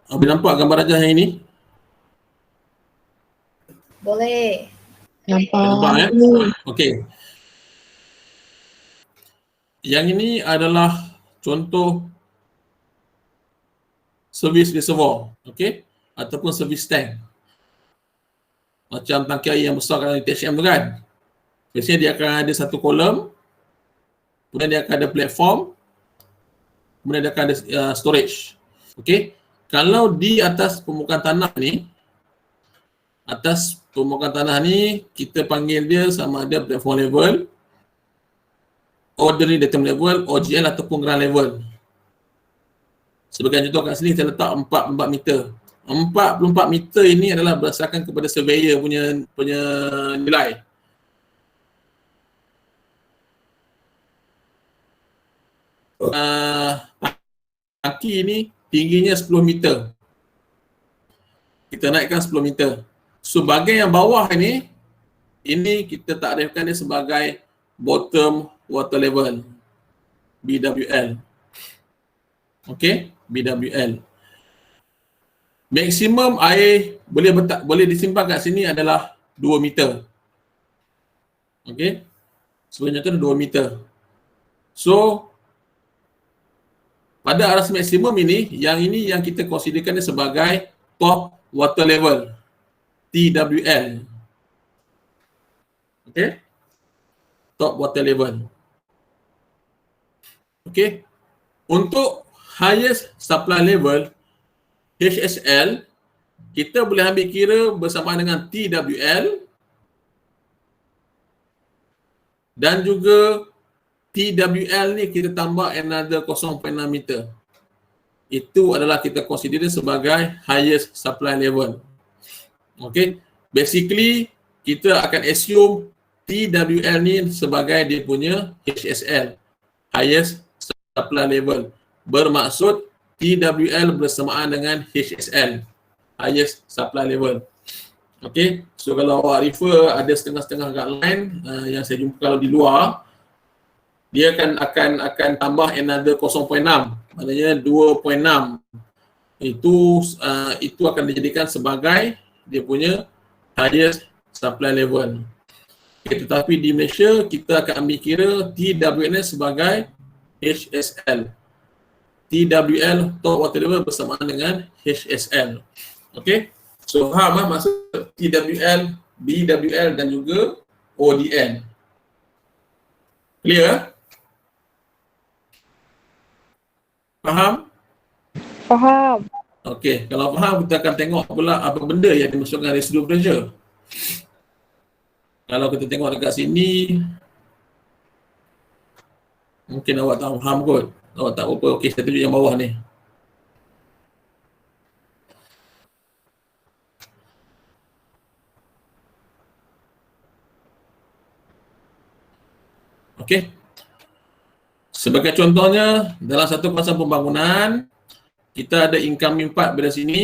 boleh nampak gambar rajah yang ini? Boleh. Nampak ya? Okey. Yang ini adalah contoh service reservoir, okey, ataupun service tank. Macam tangki air yang besar kalau di THM tu kan. Biasanya dia akan ada satu kolom, kemudian dia akan ada platform, kemudian dia akan ada storage. Okey. Kalau di atas permukaan tanah ni, kita panggil dia sama ada platform level, ordinary datum level, OGL ataupun ground level. Sebagai contoh kat sini saya letak 44 meter. 44 meter ini adalah berdasarkan kepada surveyor punya nilai. Tangki ini tingginya 10 meter. Kita naikkan 10 meter. So bahagian yang bawah ini kita takrifkan dia sebagai bottom water level, BWL. Okey, BWL. Maksimum air boleh disimpan kat sini adalah 2 meter. Okey. Sebenarnya tu 2 meter. So pada aras maksimum ini yang kita considerkan sebagai top water level, TWL. Okey. top water level. Okey. Untuk highest supply level HSL, kita boleh ambil kira bersamaan dengan TWL dan juga TWL ni kita tambah another 0.6 meter. Itu adalah kita consider sebagai highest supply level. Okay. Basically, kita akan assume TWL ni sebagai dia punya HSL, highest supply level. Bermaksud TWL bersamaan dengan HSL, highest supply level. Okay. So kalau awak refer ada setengah-setengah guideline yang saya jumpa kalau di luar, dia akan tambah another 0.6, maknanya 2.6. Itu akan dijadikan sebagai dia punya highest supply level. Okay, tetapi di Malaysia kita akan ambil kira TWL sebagai HSL. TWL top water level bersamaan dengan HSL. Okay. So faham maksud TWL, BWL dan juga ODN. Clear? Faham? Faham. Okey, kalau faham kita akan tengok pula apa benda yang dimasukkan residual pressure. Kalau kita tengok dekat sini, mungkin awak tak faham kot. Awak tak apa. Okey, saya tunjuk yang bawah ni. Okey. Sebagai contohnya, dalam satu kawasan pembangunan, kita ada incoming pipe dari sini,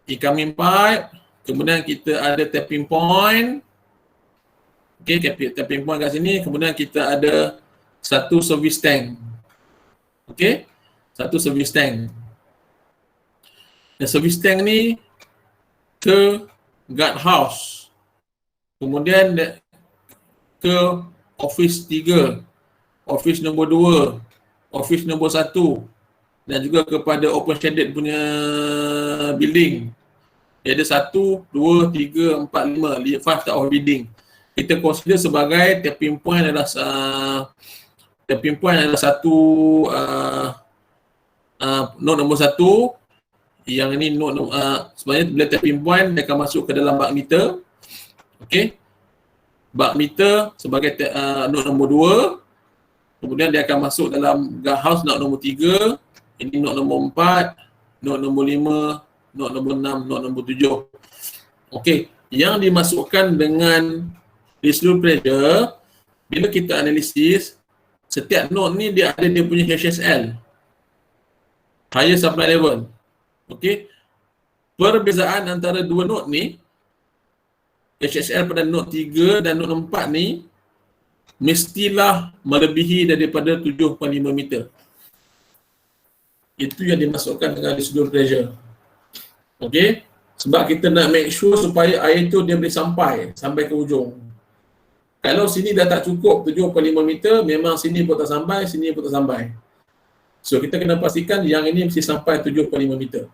incoming pipe, kemudian kita ada tapping point. Okey, tapping point kat sini, kemudian kita ada satu service tank. Okey, satu service tank. Dan service tank ni ke guard house. Kemudian ke office 3, office nombor 2, office nombor 1 dan juga kepada open standard punya building. Dia ada 1, 2, 3, 4, 5 type of building. Kita consider sebagai tapping point adalah satu node nombor 1. Yang ini node sebenarnya bila tapping point dia akan masuk ke dalam bak meter. Okey. Bak meter sebagai node nombor 2. Kemudian dia akan masuk dalam guard house node nombor 3. Ini node nombor 4, node nombor 5, node nombor 6, node nombor 7. Okey, yang dimasukkan dengan residual pressure, bila kita analisis, setiap node ni dia ada dia punya HSL, higher supply level. Okey, perbezaan antara dua node ni, HSL pada node 3 dan node 4 ni, mestilah melebihi daripada 7.5 meter. Itu yang dimasukkan dengan residual pressure. Okey, sebab kita nak make sure supaya air tu dia boleh sampai ke ujung. Kalau sini dah tak cukup 7.5 meter, memang sini pun tak sampai, sini pun tak sampai. So kita kena pastikan yang ini mesti sampai 7.5 meter.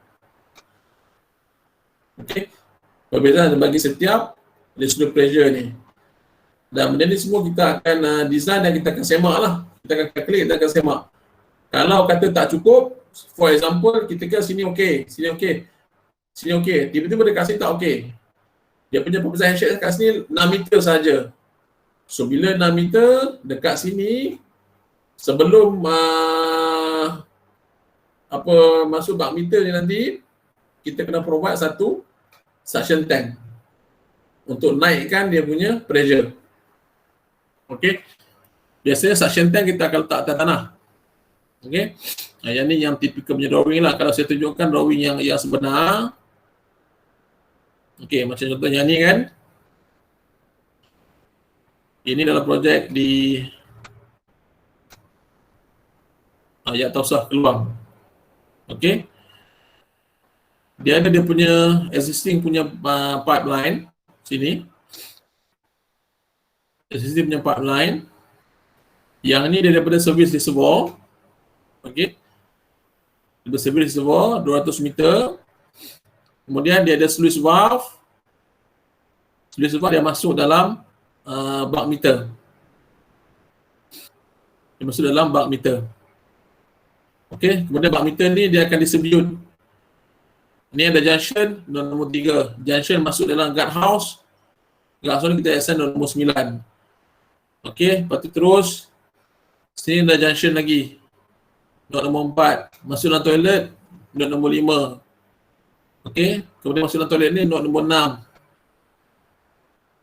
Okey, perbezaan bagi setiap residual pressure ni. Dan benda ni semua kita akan design dan kita akan semak lah. Kita akan calculate, kita akan semak. Kalau kata tak cukup, for example, kita kira sini okey, sini okey, sini okey. Tiba-tiba dekat sini tak okey. Dia punya perbezaan HSL kat sini 6 meter saja. So, bila 6 meter dekat sini, sebelum masuk bak meter ni nanti, kita kena provide satu suction tank untuk naikkan dia punya pressure. Okey. Biasanya suction tank kita akan letak atas tanah. Okey. Yang ni yang typical punya drawing lah. Kalau saya tunjukkan drawing yang sebenar. Okey, macam contohnya ni kan. Ini dalam projek di Yat Tausah Keluang. Okey. Dia ada dia punya existing punya pipeline sini. Existing punya pipeline. Yang ni dia daripada service reservoir. Okey. Daripada service reservoir 200 meter. Kemudian dia ada sluice valve. Sluice valve dia masuk dalam bak meter. Dia masuk dalam bulk meter. Okey, kemudian bulk meter ni dia akan distribute. Ni ada junction nombor 3. Junction masuk dalam guard house. Guard house ni kita assign nombor 9. Okey, lepas tu terus sini ada junction lagi. Node nombor 4. Masuk dalam toilet, node nombor 5. Okey, kemudian masuk dalam toilet ni node nombor 6.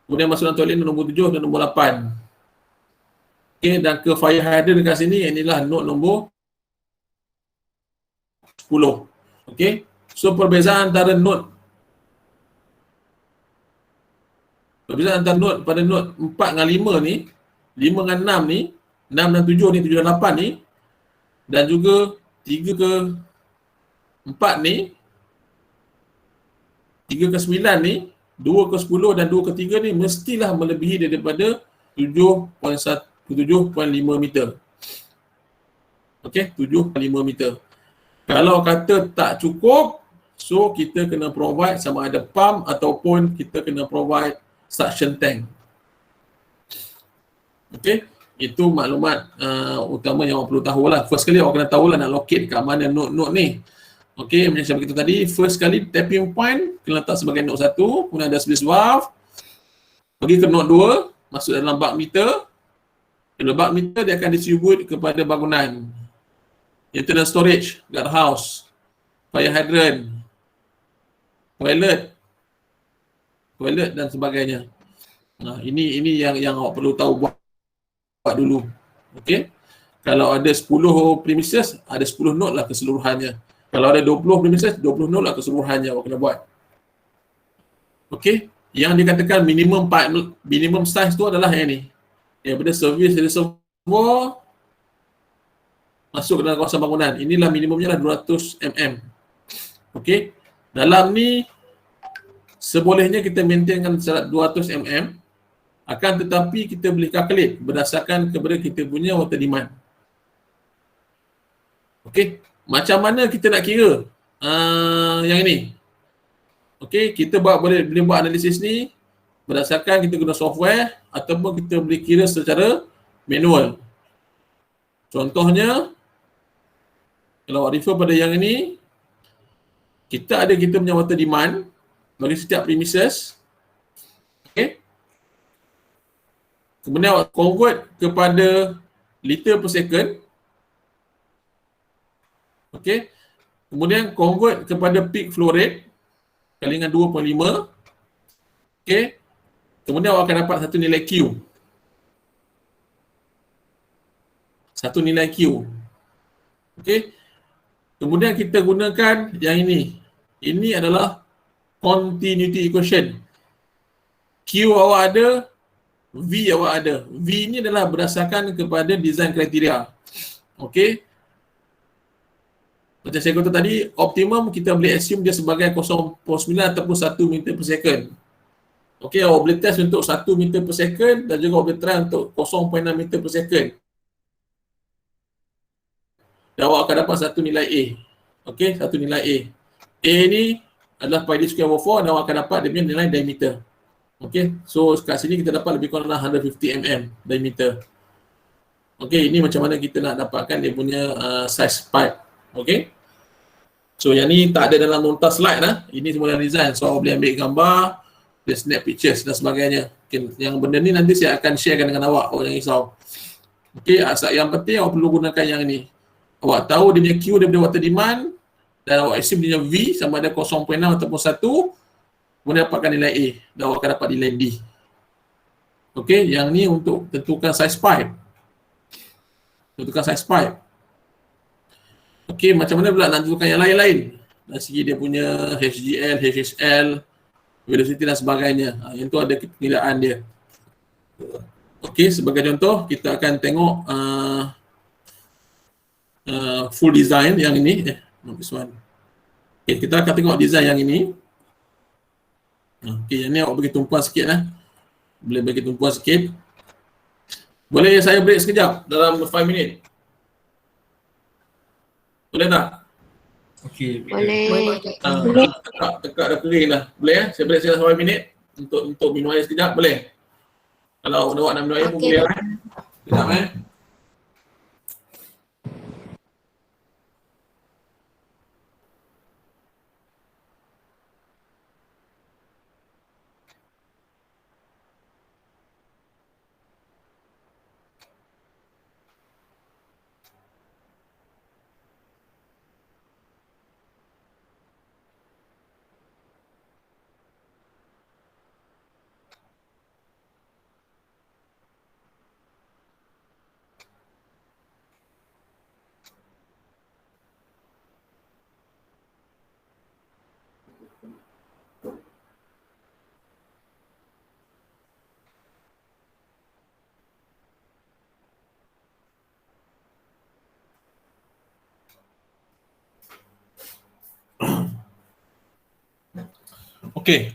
Kemudian masuk dalam toilet ni nombor 7 dan nombor 8. Okey, dan ke fire hydrant dekat sini, inilah node nombor 10. Okey. So perbezaan antara node pada node 4 dengan 5 ni, 5 dengan 6 ni, 6 dan 7 ni, 7 dan 8 ni, dan juga 3 ke 4 ni, 3 ke 9 ni, 2 ke 10 dan 2 ke 3 ni mestilah melebihi daripada 7.5 meter. Okey, 7.5 meter. Kalau kata tak cukup, so kita kena provide sama ada pump ataupun kita kena provide suction tank. Okey, itu maklumat utama yang awak perlu tahulah. First kali awak kena tahulah nak locate kat mana node-node ni. Okey, macam saya beritahu tadi, first kali tapping point kena letak sebagai node 1, kemudian ada sluice valve. Pergi ke node 2, masuk dalam bulk meter. Dalam bulk meter dia akan distribute kepada bangunan. Internal storage, guard house, fire hydrant, toilet dan sebagainya. Nah, ini yang awak perlu tahu buat dulu. Okey. Kalau ada 10 premises, ada 10 node lah keseluruhannya. Kalau ada 20 premises, 20 node lah keseluruhannya awak kena buat. Okey. Yang dikatakan minimum size tu adalah yang ni. Daripada service reservoir masuk ke dalam kawasan bangunan. Inilah minimumnya lah 200 mm. Okey. Dalam ni sebolehnya kita maintainkan syarat 200 mm. Akan tetapi kita boleh calculate berdasarkan kepada kita punya water demand. Okey. Macam mana kita nak kira yang ini? Okey, kita boleh buat analisis ni berdasarkan kita guna software ataupun kita boleh kira secara manual. Contohnya, kalau refer pada yang ini, kita punya water demand bagi setiap premises. Okey. Kemudian awak convert kepada liter per second. Okey. Kemudian convert kepada peak flow rate kali dengan 2.5. Okey. Kemudian awak akan dapat satu nilai Q. Satu nilai Q. Okey. Kemudian kita gunakan yang ini. Ini adalah continuity equation. Q awak ada, V awak ada. V ni adalah berdasarkan kepada design kriteria. Okey. Macam saya kata tadi, optimum kita boleh assume dia sebagai 0.9 ataupun 1 meter per second. Okey, awak boleh test untuk 1 meter per second dan juga awak boleh try untuk 0.6 meter per second. Dan awak akan dapat satu nilai A. Okey, satu nilai A. A ni adalah pi d square over 4 dan awak akan dapat dia punya nilai diameter. Okey, so kat sini kita dapat lebih kurang 150 mm diameter. Okey, ini macam mana kita nak dapatkan dia punya size pipe. Okey. So yang ni tak ada dalam nota slide lah. Ini semua dalam design. So awak boleh ambil gambar, boleh snap pictures dan sebagainya. Okay. Yang benda ni nanti saya akan sharekan dengan awak. Awak jangan risau. Okey, yang penting awak perlu gunakan yang ni. Awak tahu dia punya Q daripada water demand dan awak assume dia punya V sama ada 0.6 ataupun 1, kemudian dapatkan nilai A dan awak akan dapat nilai D. Okey, yang ni untuk tentukan size pipe. Tentukan size pipe. Okey, macam mana pula nak tentukan yang lain-lain? Dari segi dia punya HGL, HHL, velocity dan sebagainya. Yang tu ada penilaian dia. Okey, sebagai contoh, kita akan tengok full design yang ini. This one. Okay, kita akan tengok design yang ini. Okey, yang ni awak bagi tumpuan sikit lah. Boleh bagi tumpuan sikit. Boleh saya break sekejap dalam 5 minit? Boleh tak? Okey. Boleh. Tekak dah kering dah. Boleh ya? Saya break sekejap 5 minit untuk minum air sekejap. Boleh? Kalau awak nak minum air pun boleh lah. Sekejap Okey.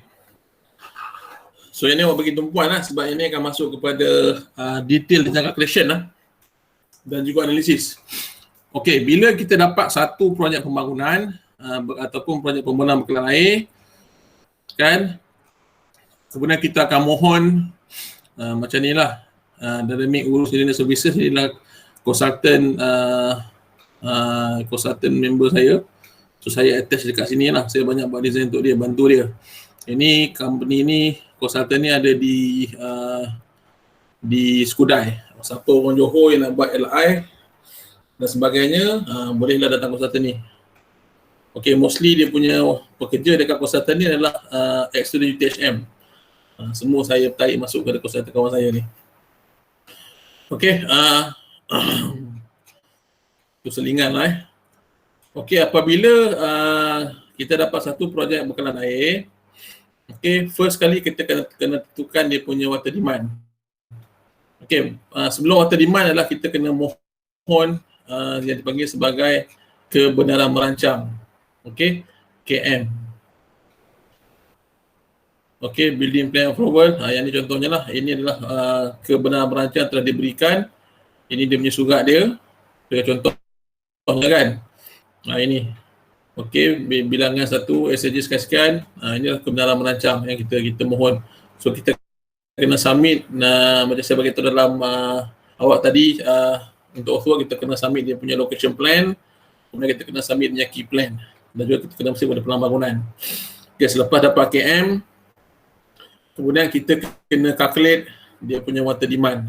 So ini awak bagi tumpuan lah sebab ini akan masuk kepada detail tentang calculation lah dan juga analisis. Okey, bila kita dapat satu projek pembangunan ataupun projek pembangunan bekalan air, kan, kemudian kita akan mohon macam ni lah, Dynamic Urus Engineering Services ni adalah konsultan member saya. So saya attach dekat sini lah, saya banyak buat design untuk dia, bantu dia. Ini company ni, konsultan ni ada di Skudai. Siapa orang Johor yang nak buat LI dan sebagainya, bolehlah datang konsultan ni. Okay, mostly dia punya pekerja dekat konsultan ni adalah external UTHM. Semua saya tarik masuk kepada konsultan kawan saya ni. Okay, itu selingan lah. Okay, apabila kita dapat satu projek bekalan air, okay, first kali kita kena tentukan dia punya water demand. Okay, sebelum water demand adalah kita kena mohon yang dipanggil sebagai kebenaran merancang. Okay, KM. Okay, Building Plan Approval. Yang ni contohnya lah. Ini adalah kebenaran merancang telah diberikan. Ini dia punya surat dia. Contohnya kan. Ini. Okay, bilangan 1, SAJ sekian-sekian. Ini adalah kebenaran merancang yang kita mohon. So, kita kena submit, macam saya bagi tahu dalam awak tadi, untuk earthwork kita kena submit dia punya location plan. Kemudian kita kena submit punya key plan. Dan juga kita kena mesti pada pelan bangunan. Okay, selepas dapat KM, kemudian kita kena calculate dia punya water demand.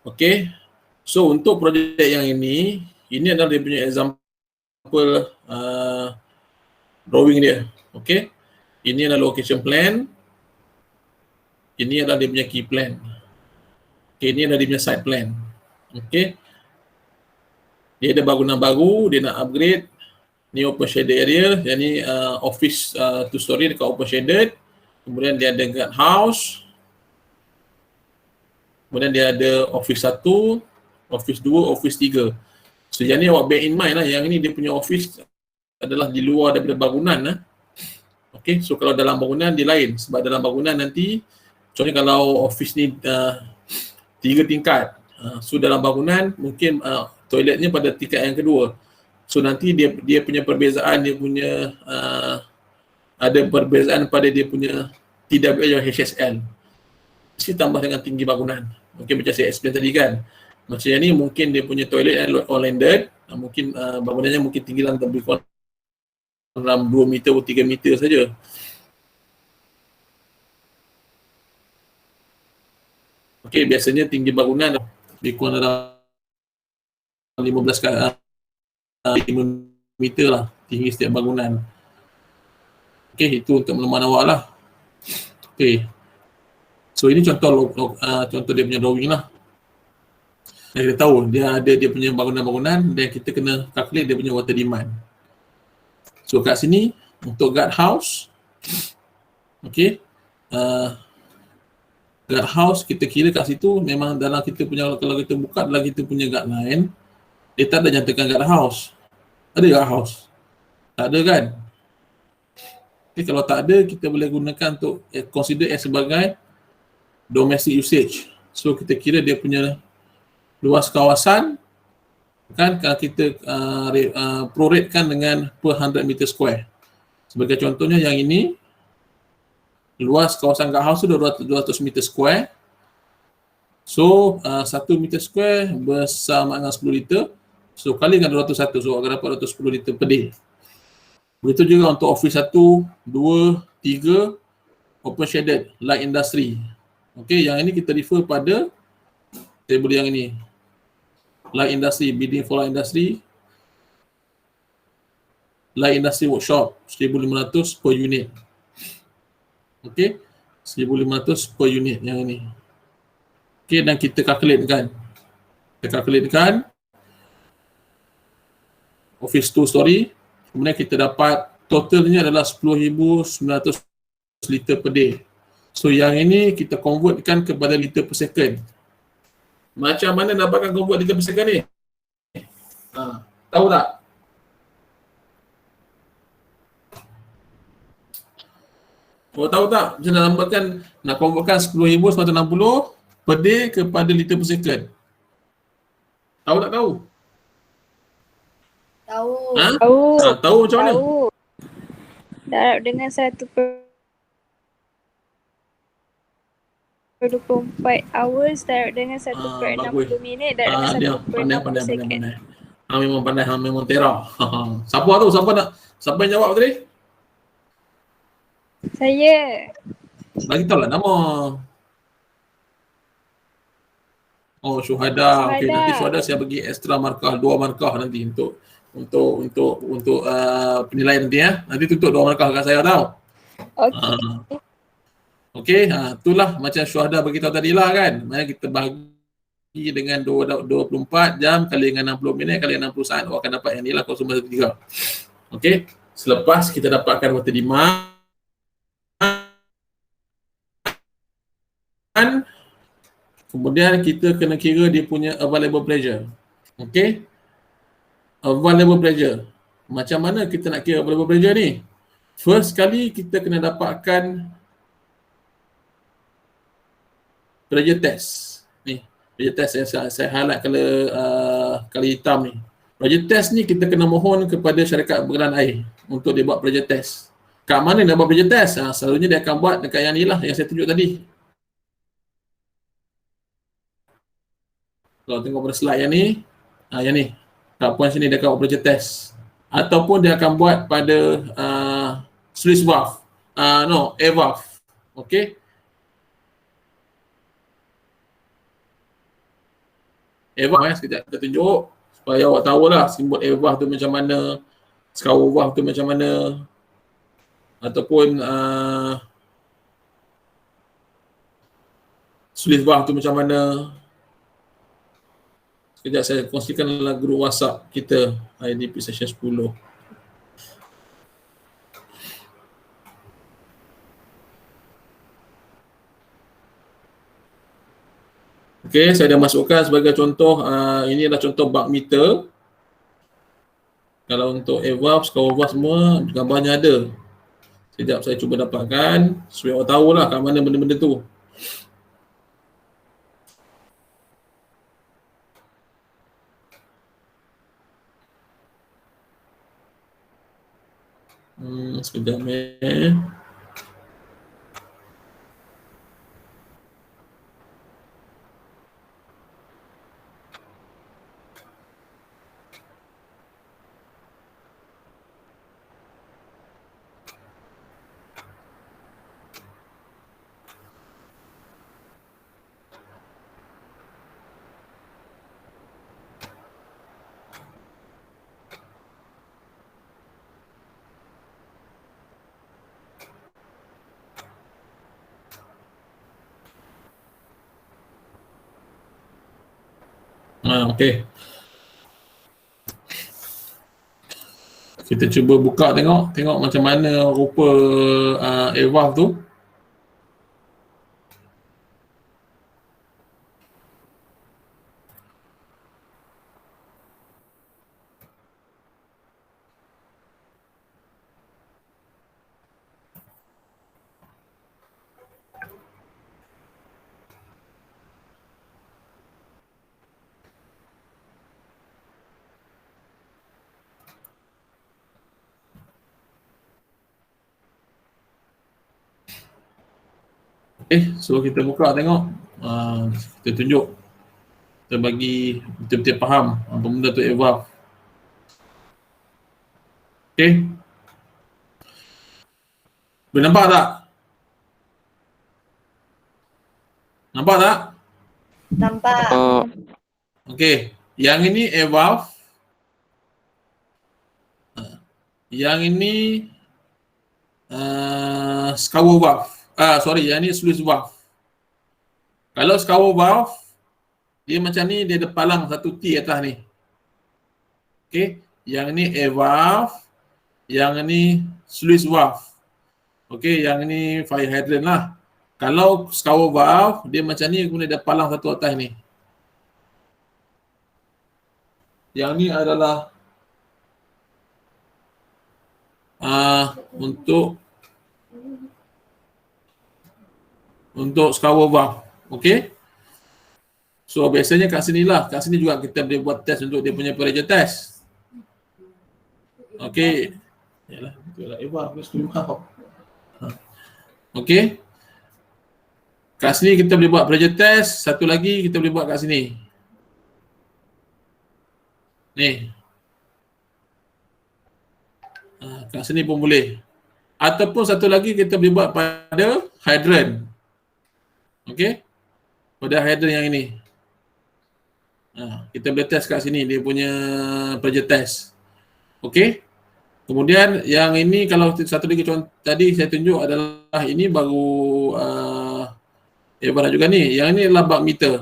Okay. So, untuk projek yang ini adalah dia punya example drawing dia. Okay. Ini adalah location plan. Ini adalah dia punya key plan. Okay, ini adalah dia punya site plan. Okay. Dia ada bangunan baru, dia nak upgrade. Ni open shaded area, yang ni office 2 story dekat open shaded. Kemudian dia ada guard house. Kemudian dia ada office 1, office 2, office 3. So yang ni awak bear in mind lah, yang ni dia punya office adalah di luar daripada bangunan lah. Okay, so kalau dalam bangunan dia lain. Sebab dalam bangunan nanti, contohnya kalau office ni 3 tingkat. So dalam bangunan mungkin toiletnya pada tingkat yang kedua. So nanti dia punya perbezaan, dia punya ada perbezaan pada dia punya TWL dan HSL. Mesti tambah dengan tinggi bangunan. Mungkin macam saya explain tadi kan. Macam yang ni mungkin dia punya toilet all landed, mungkin bangunannya mungkin tinggi lebih kurang dalam 2 meter atau 3 meter saja. Okey, biasanya tinggi bangunan lebih kurang dalam 15 meter lah tinggi setiap bangunan. Okey, itu untuk makluman awak lah. Okey. So ini contoh dia punya drawing lah. Dan kita tahu dia ada dia punya bangunan-bangunan dan kita kena calculate dia punya water demand. So kat sini untuk guard house, okey, guard house kita kira kat situ memang dalam kita punya, kalau kita buka dalam kita punya guard line, dia tak ada nyatakan guard house. Ada guard house? Tak ada kan? Okay, kalau tak ada, kita boleh gunakan untuk consider as sebagai domestic usage. So kita kira dia punya luas kawasan kan, kalau kita proratekan dengan per 100 meter square. Sebagai contohnya yang ini, luas kawasan guard house tu 200 meter square. So 1 meter square bersama dengan 10 liter. So kali dengan 201, so akan dapat 210 liter per day. Begitu juga untuk office 1, 2, 3, open shaded, light industry. Okey, yang ini kita refer pada table yang ini. Light industry, bidding for light industry. Light industry workshop, 1,500 per unit. Okey, 1,500 per unit yang ini. Okey, dan kita calculate kan. Office 2 story. Kemudian kita dapat totalnya adalah 10,900 liter per day. So yang ini kita convertkan kepada liter per second. Macam mana dapatkan convert liter per second ni? Tahu tak? Awak tahu tak macam nak tambahkan, nak convertkan 10,960 per day kepada liter per second? Tahu tak tahu? Tahu. Ha? Tahu. Tahu macam mana? Tahu. Darab dengan 1/24 hours darab dengan 1/60 minit darab dengan Dia 1/60 second. pandai. Memang pandai, memang terah. Siapa tu? Siapa yang jawab tadi? Saya. Bagi tahu lah nama. Oh, Syuhada. Okey, nanti Syuhada saya bagi extra markah, 2 markah nanti untuk penilaian nanti ya. Nanti tutup 2 markah kat saya tahu. Okey. Okey, itulah macam Syuhada beritahu tadi lah kan. Mari kita bahagi dengan 24 jam kali dengan 60 minit kali dengan 60 saat, awak akan dapat yang ni lah 0.13. Okey, selepas kita dapatkan water demand, kemudian kita kena kira dia punya available pressure. Okey, available pressure. Macam mana kita nak kira available pressure ni? First kali kita kena dapatkan pressure test. Ni, pressure test saya highlight color hitam ni. Pressure test ni kita kena mohon kepada syarikat bergelan air untuk dia buat pressure test. Kat mana dia buat pressure test? Selalunya dia akan buat dekat yang ni lah yang saya tunjuk tadi. Kalau tengok pada slide yang ni, kat point sini dia akan buat pressure test. Ataupun dia akan buat pada sluice valve. Air valve. Okey. Air valve sekejap kita tunjuk supaya awak tahulah simbol air valve tu macam mana, scour valve tu macam mana, ataupun sluice valve tu macam mana. Sekejap saya kongsikan dalam grup WhatsApp kita IDP session 10. Okey, saya dah masukkan sebagai contoh, ini adalah contoh bug meter. Kalau untuk air valve, scour valve semua gambarnya ada. Sekejap saya cuba dapatkan supaya awak tahulah kat mana benda-benda tu. Sekejap okey. Kita cuba buka tengok macam mana rupa air valve tu. So kita buka tengok. Kita tunjuk. Kita bagi betul-betul faham apa benda tu air valve. Okey. Boleh nampak tak? Nampak tak? Nampak. Okey. Yang ini air valve. Yang ini scour valve. Yang ni sluice valve. Kalau scour valve, dia macam ni, dia ada palang satu T atas ni. Okey, yang ni air valve, yang ni sluice valve. Okey, yang ni fire hydrant lah. Kalau scour valve, dia macam ni, kemudian ada palang satu atas ni. Yang ni adalah untuk untuk scour valve. Okey. So biasanya kat sini lah, kat sini juga kita boleh buat test untuk dia punya pressure test. Okey. Yalah, betul lah. Aku sudah faham. Okey. Kat sini kita boleh buat pressure test, satu lagi kita boleh buat kat sini. Ni. Kat sini pun boleh. Ataupun satu lagi kita boleh buat pada hydrant. Okey. Pada hydrant yang ini. Kita boleh test kat sini dia punya pressure test. Okey. Kemudian yang ini kalau satu lagi contoh tadi saya tunjuk adalah ini baru ibarat juga ni. Yang ini adalah bug meter.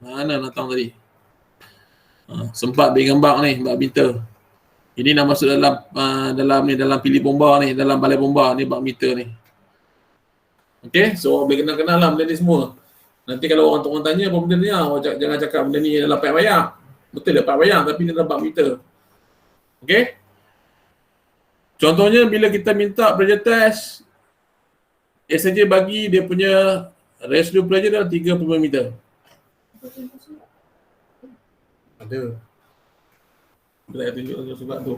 Mana datang tadi? Sempat bergembang ni bug meter. Ini dah masuk dalam pilih bomba ni, dalam balai bomba ni bug meter ni. Okey, so boleh kenal-kenal lah benda ni semua. Nanti kalau orang tanya apa benda ni, jangan cakap benda ni adalah pipe wayar. Betul dia pipe wayar tapi dia adalah bug meter. Okey. Contohnya bila kita minta pressure test, SJ bagi dia punya residual pressure dalam 35 meter. Ada. Saya tunjuk sebab tu.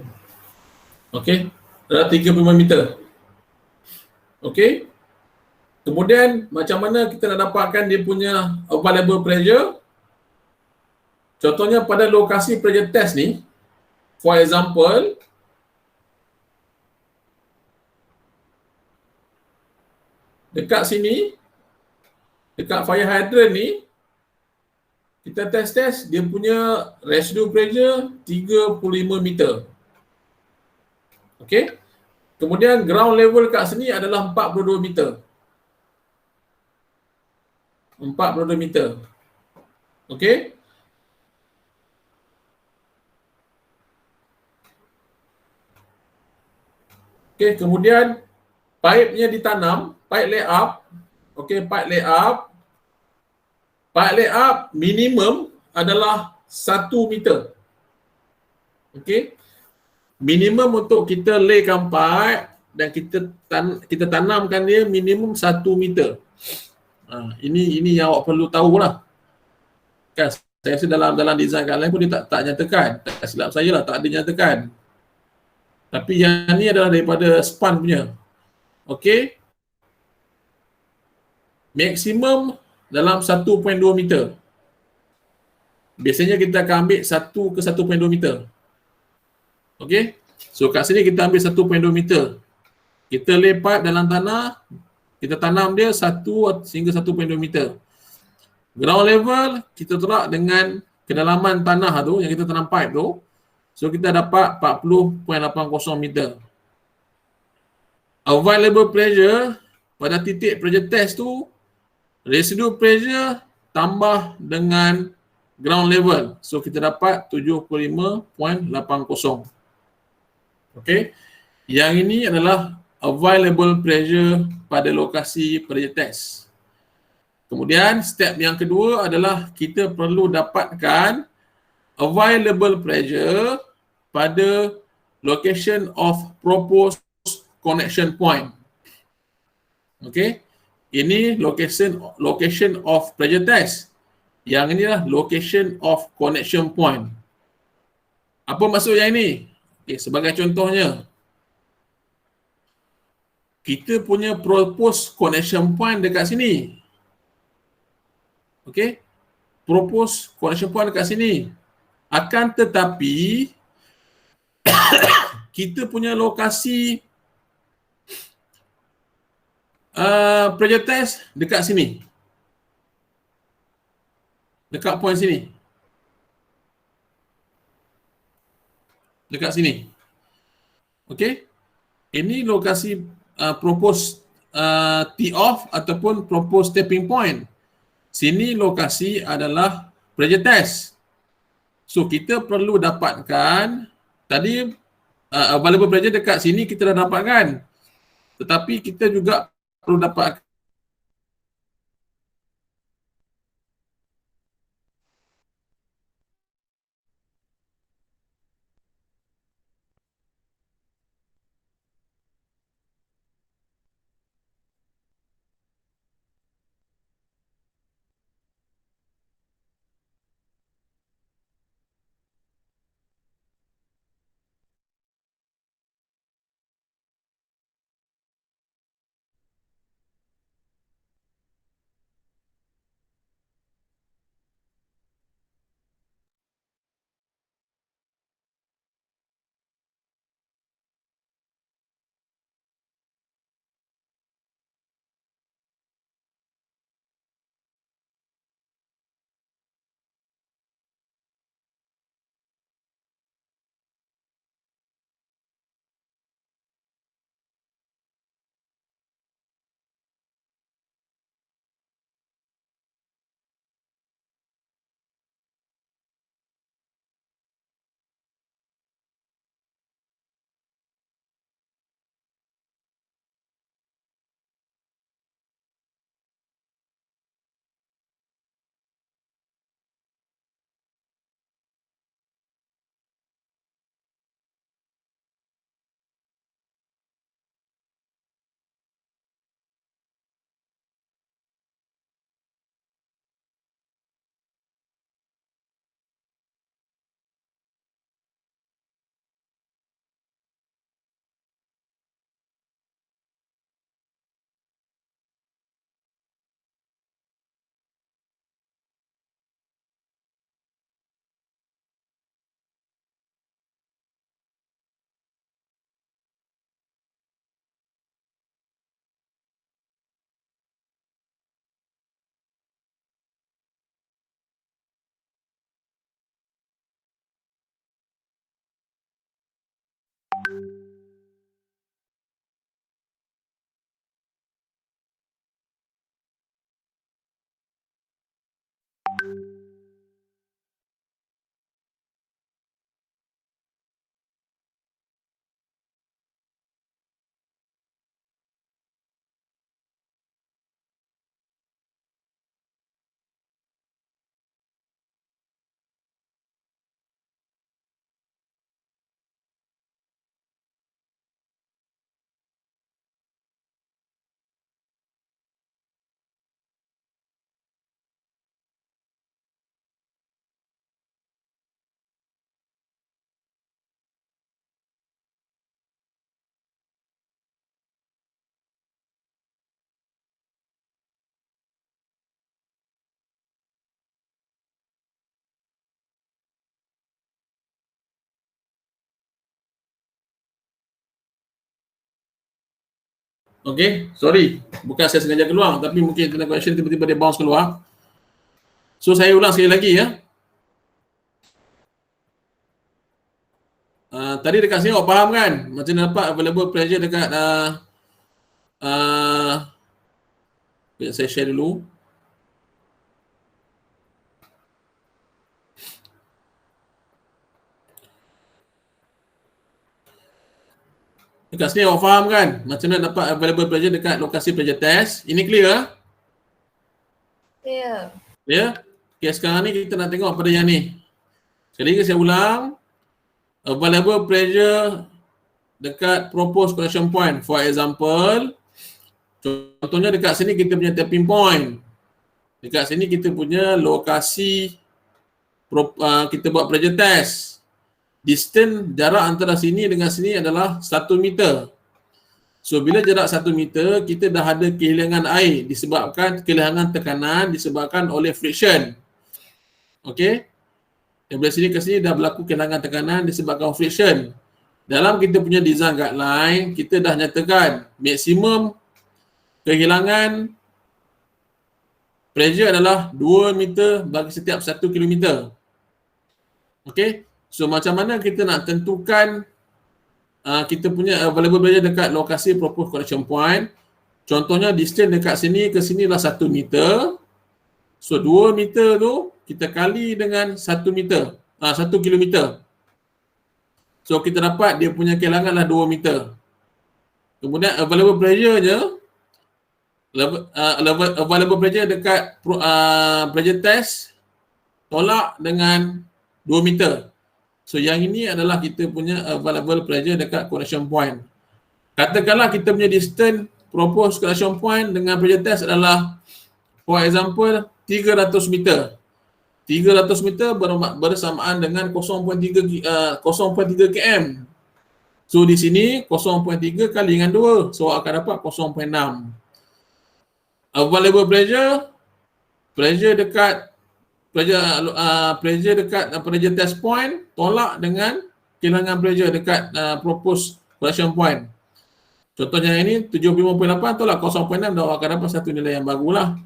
Okey. Dalam 35 meter. Okey. Kemudian macam mana kita nak dapatkan dia punya available pressure? Contohnya pada lokasi pressure test ni, for example, dekat sini, dekat fire hydrant ni, kita test dia punya residual pressure 35 meter. Okey. Kemudian ground level kat sini adalah 42 meter. 42 meter. Okey. Okey, kemudian pipe-nya ditanam, pipe layup. Okey, pipe layup. Pipe layup minimum adalah 1 meter. Okey. Minimum untuk kita laykan pipe dan kita tanamkan dia minimum 1 meter. Ini yang awak perlu tahulah. Kan saya rasa dalam design kat lain pun dia tak nyatakan. Tak silap saya lah, tak ada nyatakan. Tapi yang ni adalah daripada span punya. Okey. Maksimum dalam 1.2 meter. Biasanya kita akan ambil 1 ke 1.2 meter. Okey. So kat sini kita ambil 1.2 meter. Kita lay pipe dalam tanah, kita tanam dia 1 hingga 1.2 meter. Ground level kita tolak dengan kedalaman tanah tu yang kita tanam pipe tu. So kita dapat 40.80 meter. Available pressure pada titik pressure test tu, residual pressure tambah dengan ground level. So kita dapat 75.80. Okey. Yang ini adalah available pressure pada lokasi pressure test. Kemudian step yang kedua adalah kita perlu dapatkan available pressure pada location of proposed connection point. Okey. Ini location of pressure test. Yang ini adalah location of connection point. Apa maksud yang ini? Okay, sebagai contohnya, kita punya proposed connection point dekat sini. Okey. Proposed connection point dekat sini. Akan tetapi kita punya lokasi pressure test dekat sini. Dekat point sini. Dekat sini. Okey. Ini lokasi proposed tee off ataupun proposed tapping point. Sini lokasi adalah pressure test. So kita perlu dapatkan tadi available pressure dekat sini kita dah dapatkan. Tetapi kita juga perlu dapatkan Okay, sorry. Bukan saya sengaja keluar, tapi mungkin internet connection tiba-tiba dia bounce keluar. So, saya ulang sekali lagi ya. Tadi dekat sini awak faham kan? Macam mana dapat available pressure dekat saya share dulu. Dekat sini awak faham kan? Macam mana dapat available pressure dekat lokasi pressure test. Ini clear? Clear. Clear? Okay, sekarang ni kita nak tengok pada yang ni. Sekali lagi saya ulang. Available pressure dekat proposed connection point. For example, contohnya dekat sini kita punya tapping point. Dekat sini kita punya lokasi kita buat pressure test. Distance jarak antara sini dengan sini adalah 1 meter. So bila jarak 1 meter, kita dah ada kehilangan air disebabkan kehilangan tekanan disebabkan oleh friction. Okey. Dari sini ke sini dah berlaku kehilangan tekanan disebabkan friction. Dalam kita punya design guideline, kita dah nyatakan maksimum kehilangan pressure adalah 2 meter bagi setiap 1 kilometer. Okey. So macam mana kita nak tentukan kita punya available pressure dekat lokasi proposed connection point. Contohnya distance dekat sini ke sini lah 1 meter. So 2 meter tu kita kali dengan 1 meter, 1 kilometer. So kita dapat dia punya kehilangan lah 2 meter. Kemudian available pressure-nya, available pressure dekat pressure test tolak dengan 2 meter. So yang ini adalah kita punya available pressure dekat connection point. Katakanlah kita punya distance proposed connection point dengan pressure test adalah for example 300 meter. 300 meter bersamaan dengan 0.3 km. So di sini 0.3 kali dengan 2. So akan dapat 0.6. Available pressure dekat pressure dekat pressure test point tolak dengan kehilangan pressure dekat proposed connection point. Contohnya ini 75.8 tolak 0.6 dan awak akan dapat satu nilai yang bagulah.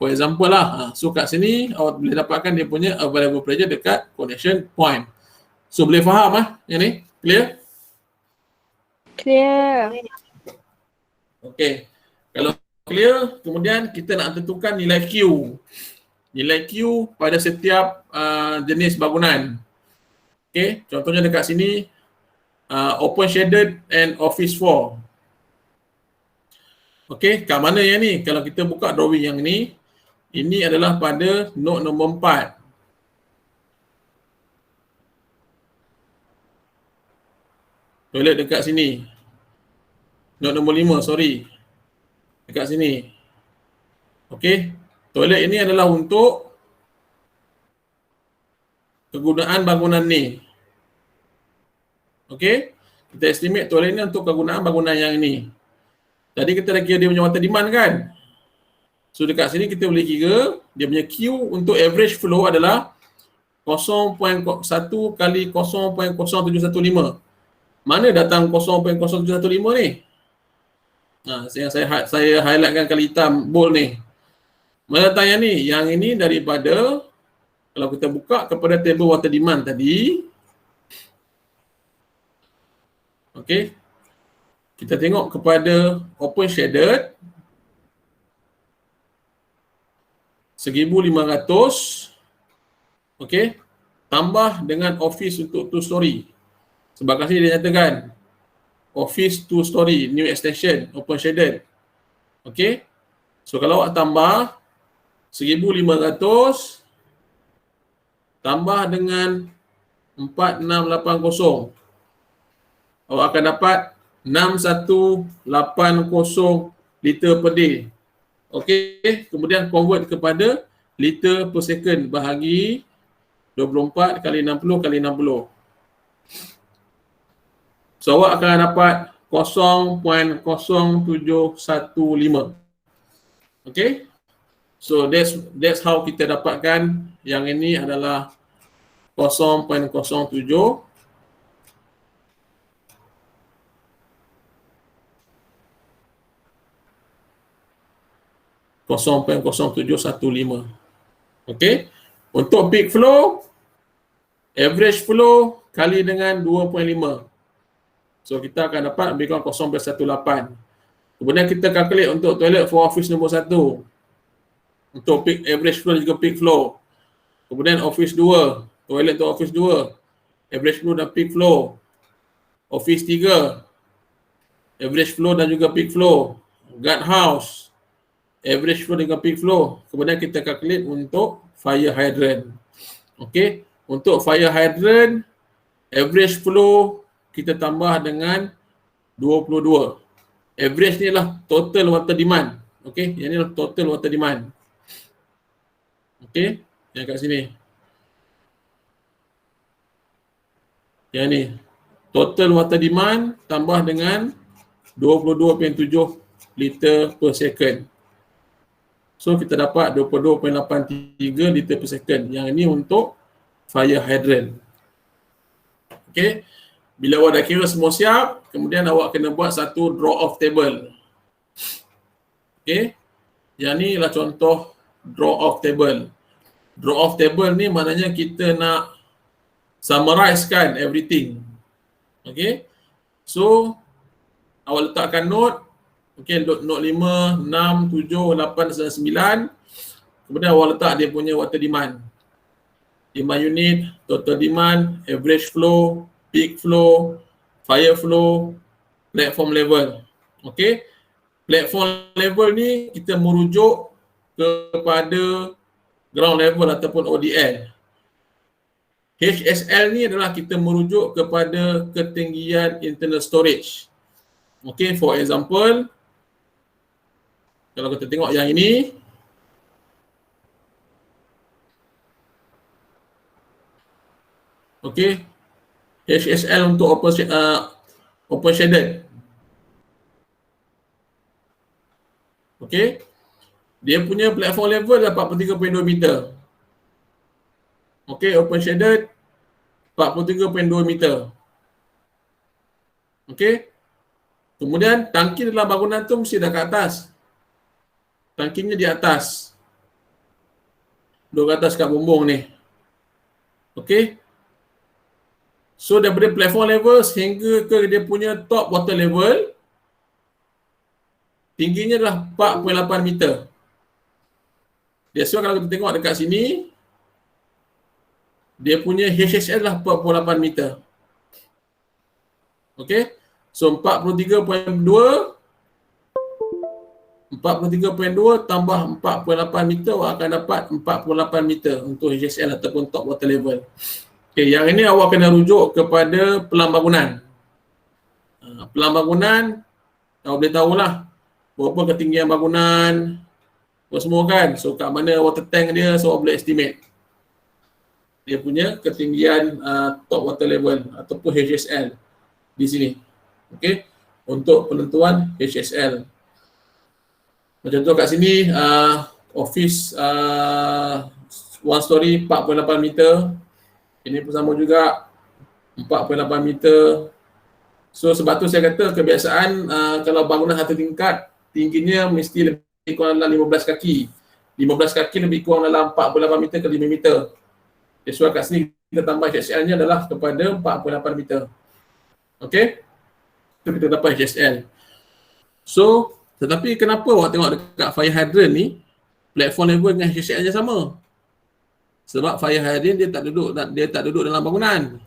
For example lah. So kat sini awak boleh dapatkan dia punya available pressure dekat connection point. So boleh faham yang ni? Clear? Clear. Okay. Kalau clear, kemudian kita nak tentukan nilai Q. Nilai Q pada setiap jenis bangunan. Okay, contohnya dekat sini open shaded and office floor. Okay, kat mana yang ni? Kalau kita buka drawing yang ni, ini adalah pada note nombor 4. Toilet dekat sini. Note nombor 5, sorry. Dekat sini. Okay. Toilet ini adalah untuk kegunaan bangunan ni. Okey. Kita estimate toilet ini untuk kegunaan bangunan yang ini. Tadi kita dah kira dia punya water demand kan? So dekat sini kita boleh kira dia punya Q untuk average flow adalah 0.1 kali 0.0715. Mana datang 0.0715 ni? Saya highlightkan kali hitam bold ni. Mana datang yang ni? Yang ini daripada, kalau kita buka kepada table water demand tadi. Okey. Kita tengok kepada open shaded 1,500. Okey. Tambah dengan office untuk 2 story. Sebab kat sini dia nyatakan office 2 story, new extension, open shaded. Okey. So kalau awak tambah 1,500 tambah dengan 4680, awak akan dapat 6180 liter per day. Okey, kemudian convert kepada liter per second bahagi 24 kali 60 kali 60. So awak akan dapat 0.0715. Okey. So that's how kita dapatkan yang ini adalah 0.07. 0.0715. Okey. Untuk peak flow, average flow kali dengan 2.5. So kita akan dapat lebih kurang 0.18. Kemudian kita calculate untuk toilet for office nombor 1. Untuk peak average flow juga peak flow. Kemudian office 2, toilet untuk office 2, average flow dan peak flow. Office 3, average flow dan juga peak flow. Guard house, average flow dengan peak flow. Kemudian kita calculate untuk fire hydrant. Okey, untuk fire hydrant average flow kita tambah dengan 22. Average ni adalah total water demand. Okey, yang ni adalah total water demand. Okey, yang kat sini. Yang ni total water demand tambah dengan 22.7 liter per second. So kita dapat 22.83 liter per second. Yang ini untuk fire hydrant. Okey. Bila awak dah kira semua siap, kemudian awak kena buat satu draw off table. Okey. Yang ni adalah contoh draw off table. Draw off table ni maknanya kita nak summarize kan everything. Okey. So awak letakkan note. Okey, note 5, 6, 7, 8 dan 9. Kemudian awak letak dia punya water demand. Demand unit, total demand, average flow, peak flow, fire flow, platform level. Okey. Platform level ni kita merujuk kepada ground level ataupun ODL. HSL ni adalah kita merujuk kepada ketinggian internal storage. Okey, for example, kalau kita tengok yang ini, okey, HSL untuk open shaded. Okey, dia punya platform level dah 43.2 meter. Okey, open shaded 43.2 meter. Okey. Kemudian tangki dalam bangunan tu mesti dah ke atas. Tangkinya di atas. Duduk ke atas kat bumbung ni. Okey. So daripada platform level sehingga ke dia punya top water level, tingginya adalah 4.8 meter. That's why kalau kita tengok dekat sini, dia punya HSL adalah 4.8 meter. Okey. So 43.2 tambah 4.8 meter, awak akan dapat 48 meter untuk HSL ataupun top water level. Okay, yang ini awak kena rujuk kepada pelang bangunan. Pelang bangunan, awak boleh tahulah berapa ketinggian bangunan, apa semua kan. So kat mana water tank dia, so awak boleh estimate dia punya ketinggian top water level ataupun HSL di sini. Okey, untuk penentuan HSL. Macam tu kat sini, office one story 4.8 meter. Ini pun sama juga 4.8 meter. So sebab tu saya kata kebiasaan kalau bangunan satu tingkat, tingginya mesti lebih kurang dalam 15 kaki. 15 kaki lebih kurang dalam 4.8 meter ke 5 meter. Sesuai kat sini kita tambah HSL-nya adalah kepada 4.8 meter. Okey? Itu kita dapat HSL. So, tetapi kenapa awak tengok dekat fire hydrant ni, platform level dengan HSL-nya sama? Sebab fire hydrant dia tak duduk dalam bangunan.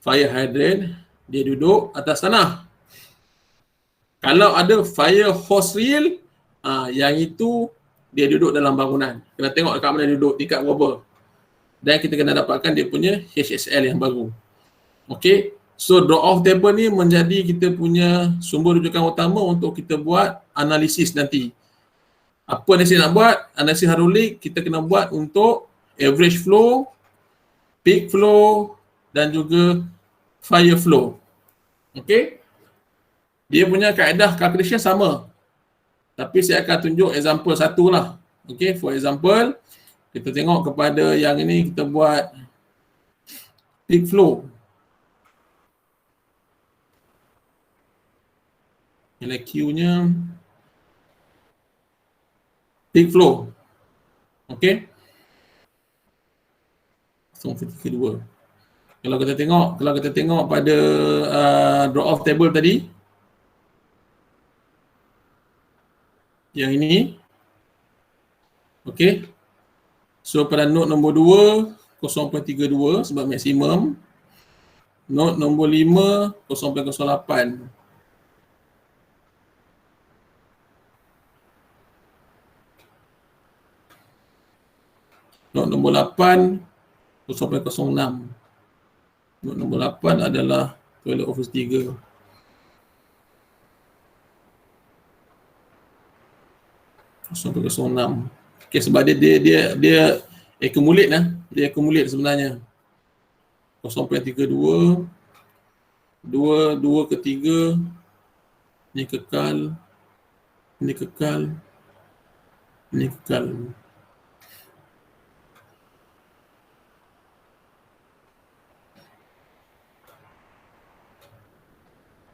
Fire hydrant dia duduk atas tanah. Kalau ada fire hose reel, yang itu dia duduk dalam bangunan. Kena tengok dekat mana dia duduk, tingkat berapa. Dan kita kena dapatkan dia punya HSL yang baru. Okey. So draw off table ni menjadi kita punya sumber rujukan utama untuk kita buat analisis nanti. Apa analisis nak buat? Analisis hidrolik kita kena buat untuk average flow, peak flow dan juga fire flow. Okey. Dia punya kaedah calculation sama. Tapi saya akan tunjuk example satu lah. Okey, for example, kita tengok kepada yang ini, kita buat peak flow. Nilai Q-nya peak flow. Okey. 0.32. Kalau kita tengok pada drop off table tadi, yang ini, okey. So pada node nombor 2 0.32 sebab maksimum. Node nombor 5 0.08. Node nombor 8 0.06. Node nombor 8 adalah toilet office 3. Sampai 06. Okey, sebab dia accumulate lah. Dia accumulate sebenarnya. 0.32, 2 ke 3, ni kekal, ni kekal, ni kekal.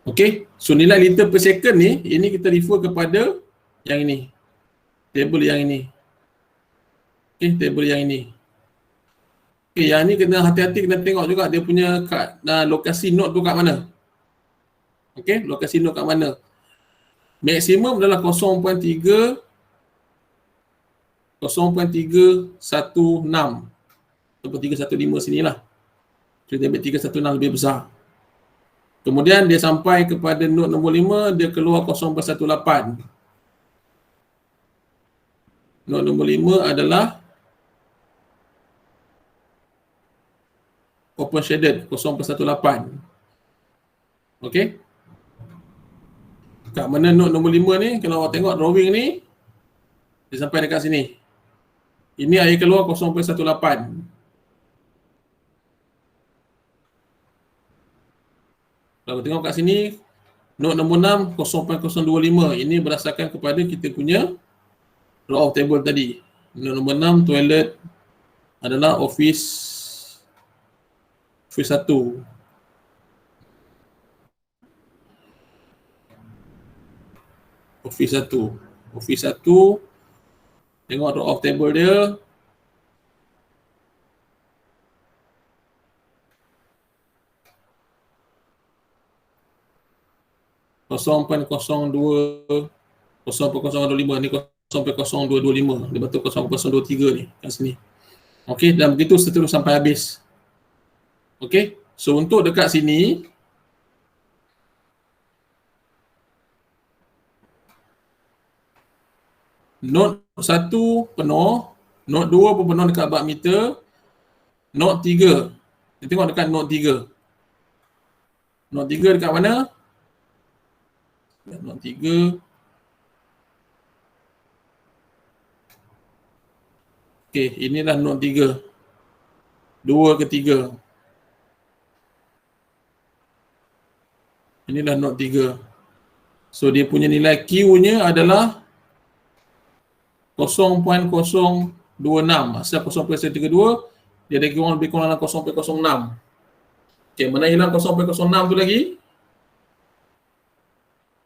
Okey, so nilai liter per second ni, ini kita refer kepada yang ini. Table yang ini. Okey, table yang ini. Okey, yang ni kena hati-hati, kena tengok juga dia punya lokasi node tu kat mana. Okey, lokasi node kat mana. Maksimum adalah 0.316 ataupun 315 sinilah. So dia ambil 316 lebih besar. Kemudian dia sampai kepada node nombor 5, dia keluar 0.18. Node nombor 5 adalah open shaded 0.18. Okey. Kat mana node nombor 5 ni, kalau awak tengok drawing ni, dia sampai dekat sini. Ini air keluar 0.18. Kalau tengok kat sini, node nombor 6 0.025. Ini berdasarkan kepada kita punya drop off table tadi. Node nombor 6 toilet adalah office 1. Office 1. Tengok drop off table dia. (0.02) 0.025 ni 0.0225. Dia betul 0.023 ni kat sini. Okey, dan begitu seterus sampai habis. Okey, so untuk dekat sini node 1 penuh, node 2 pun penuh dekat bab meter, node 3. Kita tengok dekat node 3. Node 3 dekat mana? Node 3. Okey, inilah node 3. 2 ke 3. Inilah node 3. So dia punya nilai Q-nya adalah 0.026. Asal 0.32, dia ada lebih kurang 0.06. Okey, mana hilang 0.06 tu lagi?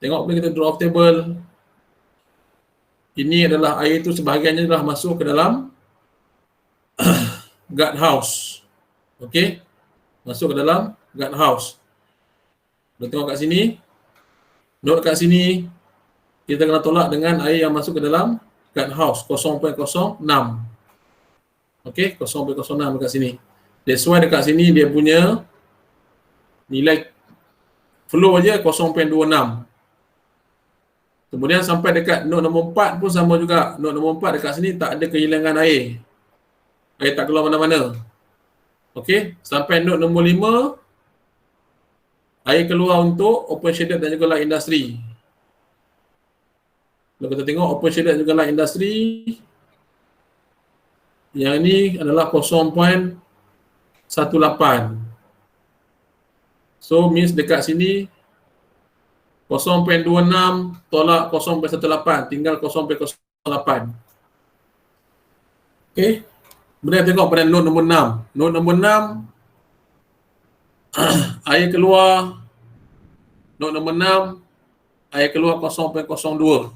Tengok bila kita draw off table. Ini adalah air tu sebahagiannya dah masuk ke dalam guard house. Okey. Masuk ke dalam guard house. Kita tengok kat sini. Note kat sini kita kena tolak dengan air yang masuk ke dalam guard house 0.06. Okey, 0.06 dekat sini. That's why dekat sini dia punya nilai flow aja 0.26. Kemudian sampai dekat node nombor 4 pun sama juga. Node nombor 4 dekat sini tak ada kehilangan air. Air tak keluar mana-mana. Okey, sampai node nombor 5 air keluar untuk open shaded dan juga light industry. Kalau kita tengok open shaded dan juga light industry, yang ini adalah 0.18. So means dekat sini 0.26 tolak 0.18, tinggal 0.08. Okey. Kemudian tengok pada node nombor 6. Node nombor 6 air keluar, node nombor 6 air keluar 0.02.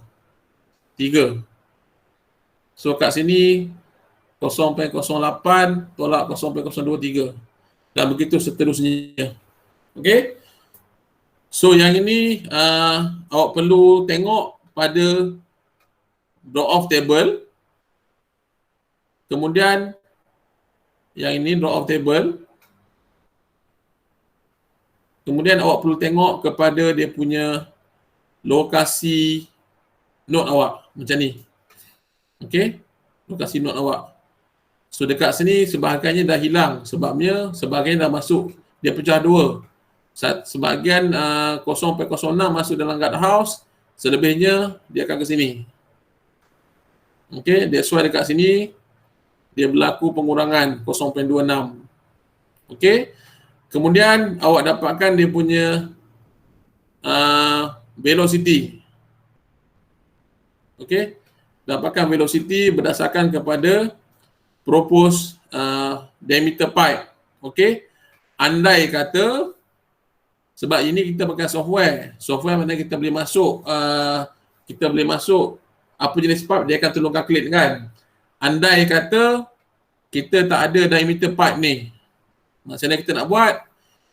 3. So kat sini 0.08 tolak 0.023 dan begitu seterusnya. Okey. So yang ini awak perlu tengok pada draw off table. Kemudian yang ini draw off table. Kemudian awak perlu tengok kepada dia punya lokasi node awak macam ni. Okey. Lokasi node awak. So dekat sini sebahagiannya dah hilang sebabnya sebahagian dah masuk, dia pecah dua. Sebahagian 0.06 masuk dalam guard house, selebihnya dia akan ke sini. Okey, that's why dekat sini dia berlaku pengurangan 0.26. Okey. Kemudian awak dapatkan dia punya velocity. Okey. Dapatkan velocity berdasarkan kepada proposed diameter pipe. Okey. Andai kata, sebab ini kita pakai software. Software mana kita boleh masuk apa jenis pipe, dia akan tolong calculate kan. Andai kata kita tak ada diameter pipe ni, macam mana kita nak buat?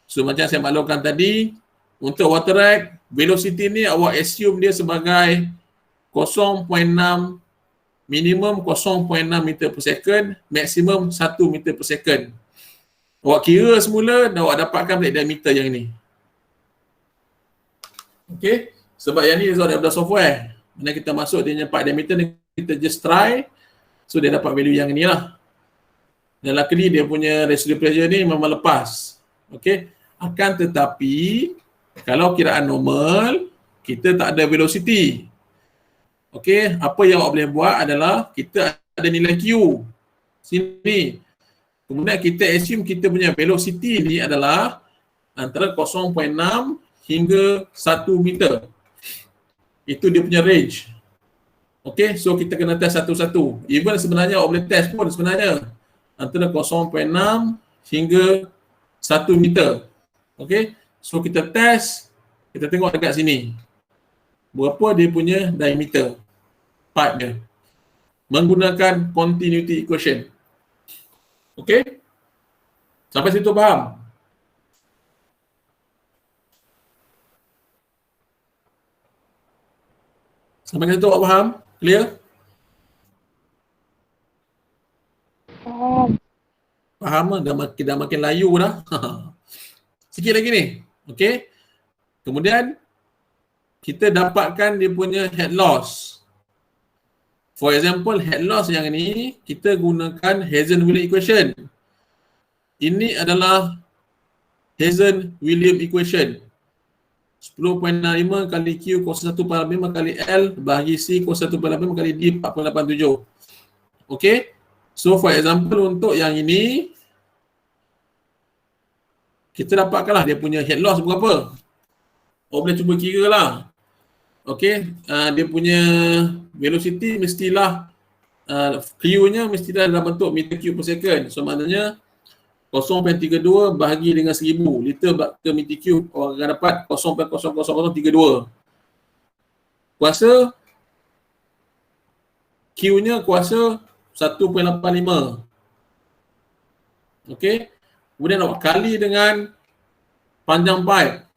So macam saya maklumkan tadi, untuk water rag, velocity ni awak assume dia sebagai 0.6, minimum 0.6 meter per second, maksimum 1 meter per second. Awak kira semula dan awak dapatkan balik diameter yang ini. Okey, sebab yang ni daripada software. Mana kita masuk dia punya pipe diameter ni, kita just try. So dia dapat value yang ni lah. Dan luckily dia punya residual pressure ni memang lepas. Okey, akan tetapi kalau kiraan normal, kita tak ada velocity. Okey, apa yang awak boleh buat adalah kita ada nilai Q sini. Kemudian kita assume kita punya velocity ni adalah antara 0.6 hingga 1 meter. Itu dia punya range. Okey, so kita kena test satu-satu. Even sebenarnya awak boleh test pun sebenarnya antara 0.6 hingga 1 meter. Okey, so kita test, kita tengok dekat sini. Berapa dia punya diameter pipe dia menggunakan continuity equation. Okey? Sampai situ faham? Sampai situ awak faham? Clear? Faham lah? Dah makin layu dah. Sikit lagi ni. Okey? Kemudian kita dapatkan dia punya head loss. For example, head loss yang ini kita gunakan Hazen-Williams equation. Ini adalah Hazen-Williams equation. 10.65 kali Q kuasa 1/5 kali L bahagi C kuasa 1/5 kali D 4.87. Okey. So for example untuk yang ini kita dapatkanlah dia punya head loss berapa. Awak boleh cuba kira lah. Okey, dia punya velocity mestilah Q-nya mestilah dalam bentuk meter cube per second. So maknanya 0.32 bahagi dengan 1000 liter per meter cube, orang akan dapat 0.00032. Kuasa Q-nya kuasa 1.85. Okey. Kemudian awak kali dengan panjang pipe.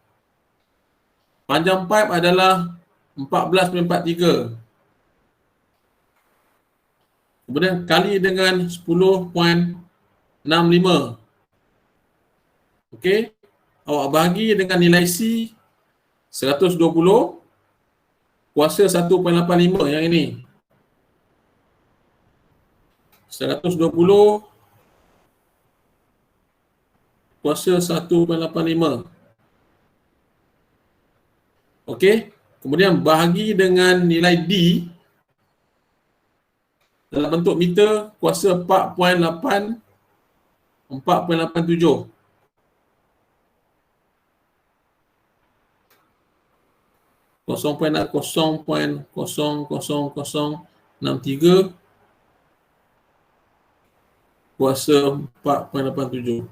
Panjang pipe adalah 14.43. Kemudian kali dengan 10.65. Okey. Awak bahagi dengan nilai C 120 kuasa 1.85 yang ini. 120 kuasa 1.85. Okey. Kemudian bahagi dengan nilai D dalam bentuk meter kuasa 4.87. 0.00063 kuasa 4.87.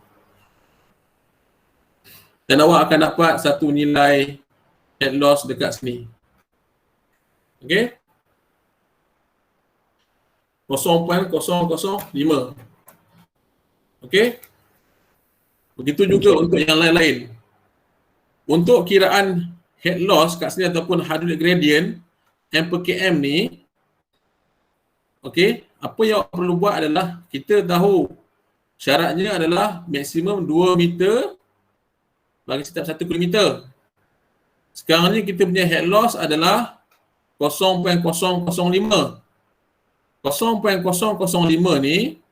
Dan awak akan dapat satu nilai head loss dekat sini. Okey. 0.005. Okey? Begitu juga untuk yang lain-lain. Untuk kiraan head loss kat sini ataupun hydraulic gradient M/km ni, okey, apa yang awak perlu buat adalah kita tahu syaratnya adalah maksimum 2 meter bagi setiap 1 kilometer. Sekarang ni kita punya head loss adalah 0.005. 0.005 ni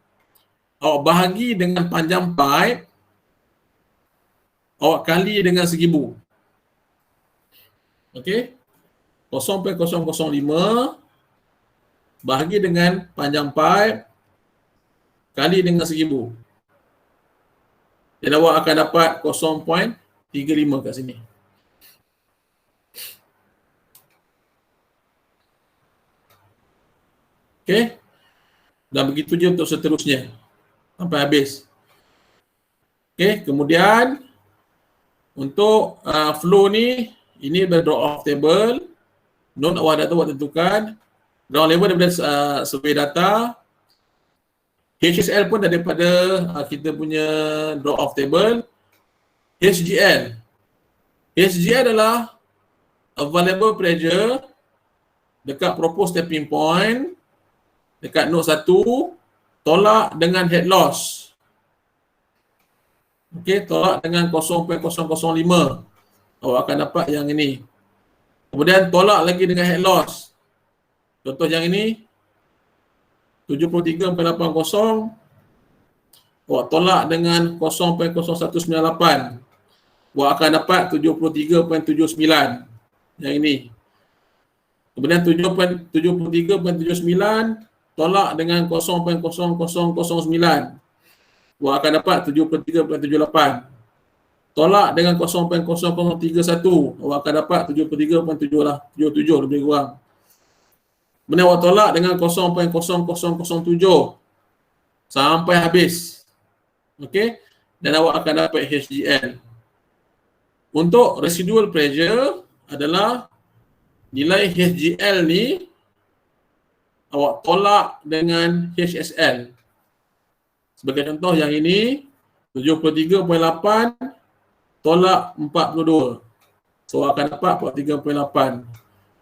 awak bahagi dengan panjang pipe, awak kali dengan 1000. Okey? 0.005 bahagi dengan panjang pipe kali dengan 1000. Dan awak akan dapat 0.35 kat sini. Okey? Dan begitu je untuk seterusnya sampai habis. Okey, kemudian untuk flow ni, ini adalah drop off table. Note awak dah tahu, awak tentukan. Ground level daripada survey data. HSL pun daripada kita punya drop off table. HGL. HGL adalah available pressure dekat proposed tapping point dekat node 1 tolak dengan head loss. Okey, tolak dengan 0.005. Awak akan dapat yang ini. Kemudian tolak lagi dengan head loss. Contoh yang ini 73.80. Awak tolak dengan 0.0198. Awak akan dapat 73.79. Yang ini. Kemudian 73.79 tolak dengan 0.0009. Awak akan dapat 73.78. Tolak dengan 0.0031. Awak akan dapat 73.77 lebih kurang. Kemudian awak tolak dengan 0.0007 sampai habis. Okey? Dan awak akan dapat HGL. Untuk residual pressure adalah nilai HGL ni awak tolak dengan HSL. Sebagai contoh yang ini 73.8 tolak 42. So awak akan dapat 43.8.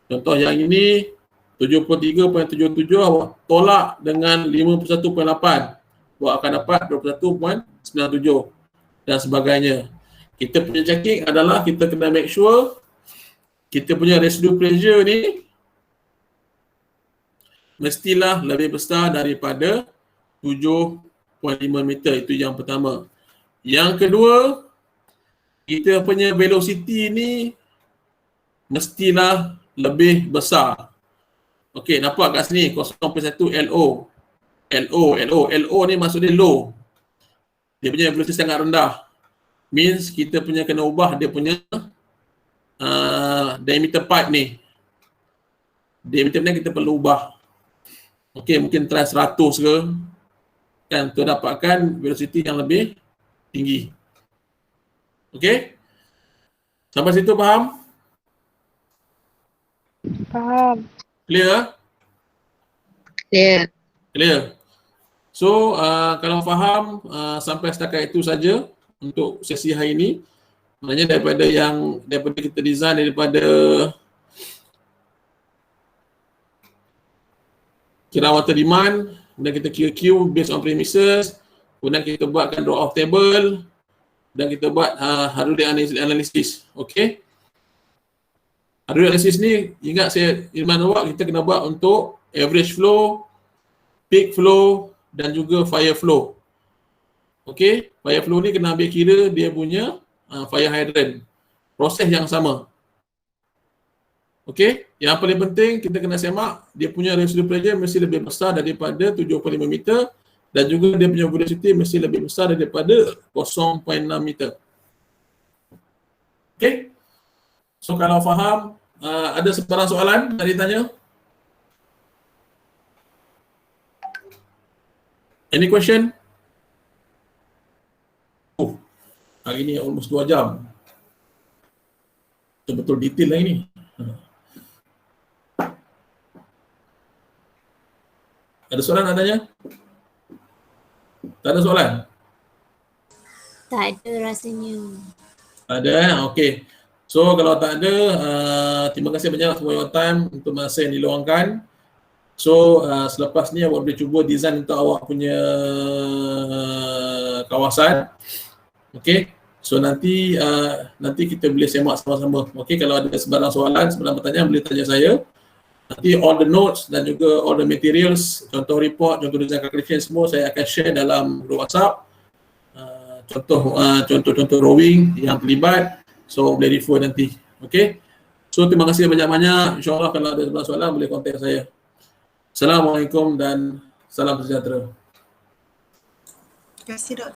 Contoh yang ini 73.77 awak tolak dengan 51.8. Awak akan dapat 21.97 dan sebagainya. Kita punya checking adalah kita kena make sure kita punya residual pressure ni mestilah lebih besar daripada 7.5 meter. Itu yang pertama. Yang kedua, kita punya velocity ni mestilah lebih besar. Okey, nampak kat sini 0.1 LO. LO ni maksudnya low. Dia punya velocity sangat rendah. Means kita punya kena ubah dia punya diameter pipe ni. Diameter ni kita perlu ubah. Okey, mungkin try 100 ke. Kan, untuk dapatkan velocity yang lebih tinggi. Okey? Sampai situ faham? Faham. Clear? Clear. Clear. So, kalau faham, sampai setakat itu saja untuk sesi hari ini. Maknanya daripada kita design daripada kira water demand, kemudian kita kira Q based on premises, kemudian kita buatkan drop off table dan kita buat hydraulic analysis. Okey. Hydraulic analysis ni ingat saya Irman awak kita kena buat untuk average flow, peak flow dan juga fire flow. Okey, fire flow ni kena ambil kira dia punya fire hydrant. Proses yang sama. Okey, yang paling penting kita kena semak dia punya residual pressure mesti lebih besar daripada 7.5 meter dan juga dia punya velocity mesti lebih besar daripada 0.6 meter. Okey. So kalau faham, ada sebarang soalan nak ditanya? Any question? Hari ni almost 2 jam. Betul-betul detail lah ini. Ada soalan adanya? Tak ada soalan? Tak ada rasanya. Ada, okey. So kalau tak ada, terima kasih banyak for your time untuk masa yang diluangkan. So selepas ni awak boleh cuba design untuk awak punya kawasan. Okey. So nanti kita boleh semak sama-sama. Okey, kalau ada sebarang soalan, sebarang pertanyaan boleh tanya saya. Nanti all the notes dan juga all the materials, contoh report, contoh design calculation semua saya akan share dalam grup WhatsApp. Contoh drawing yang terlibat, so boleh refer nanti. Okay, so terima kasih banyak-banyak. InsyaAllah kalau ada soalan boleh kontak saya. Assalamualaikum dan salam sejahtera. Terima kasih, Dr.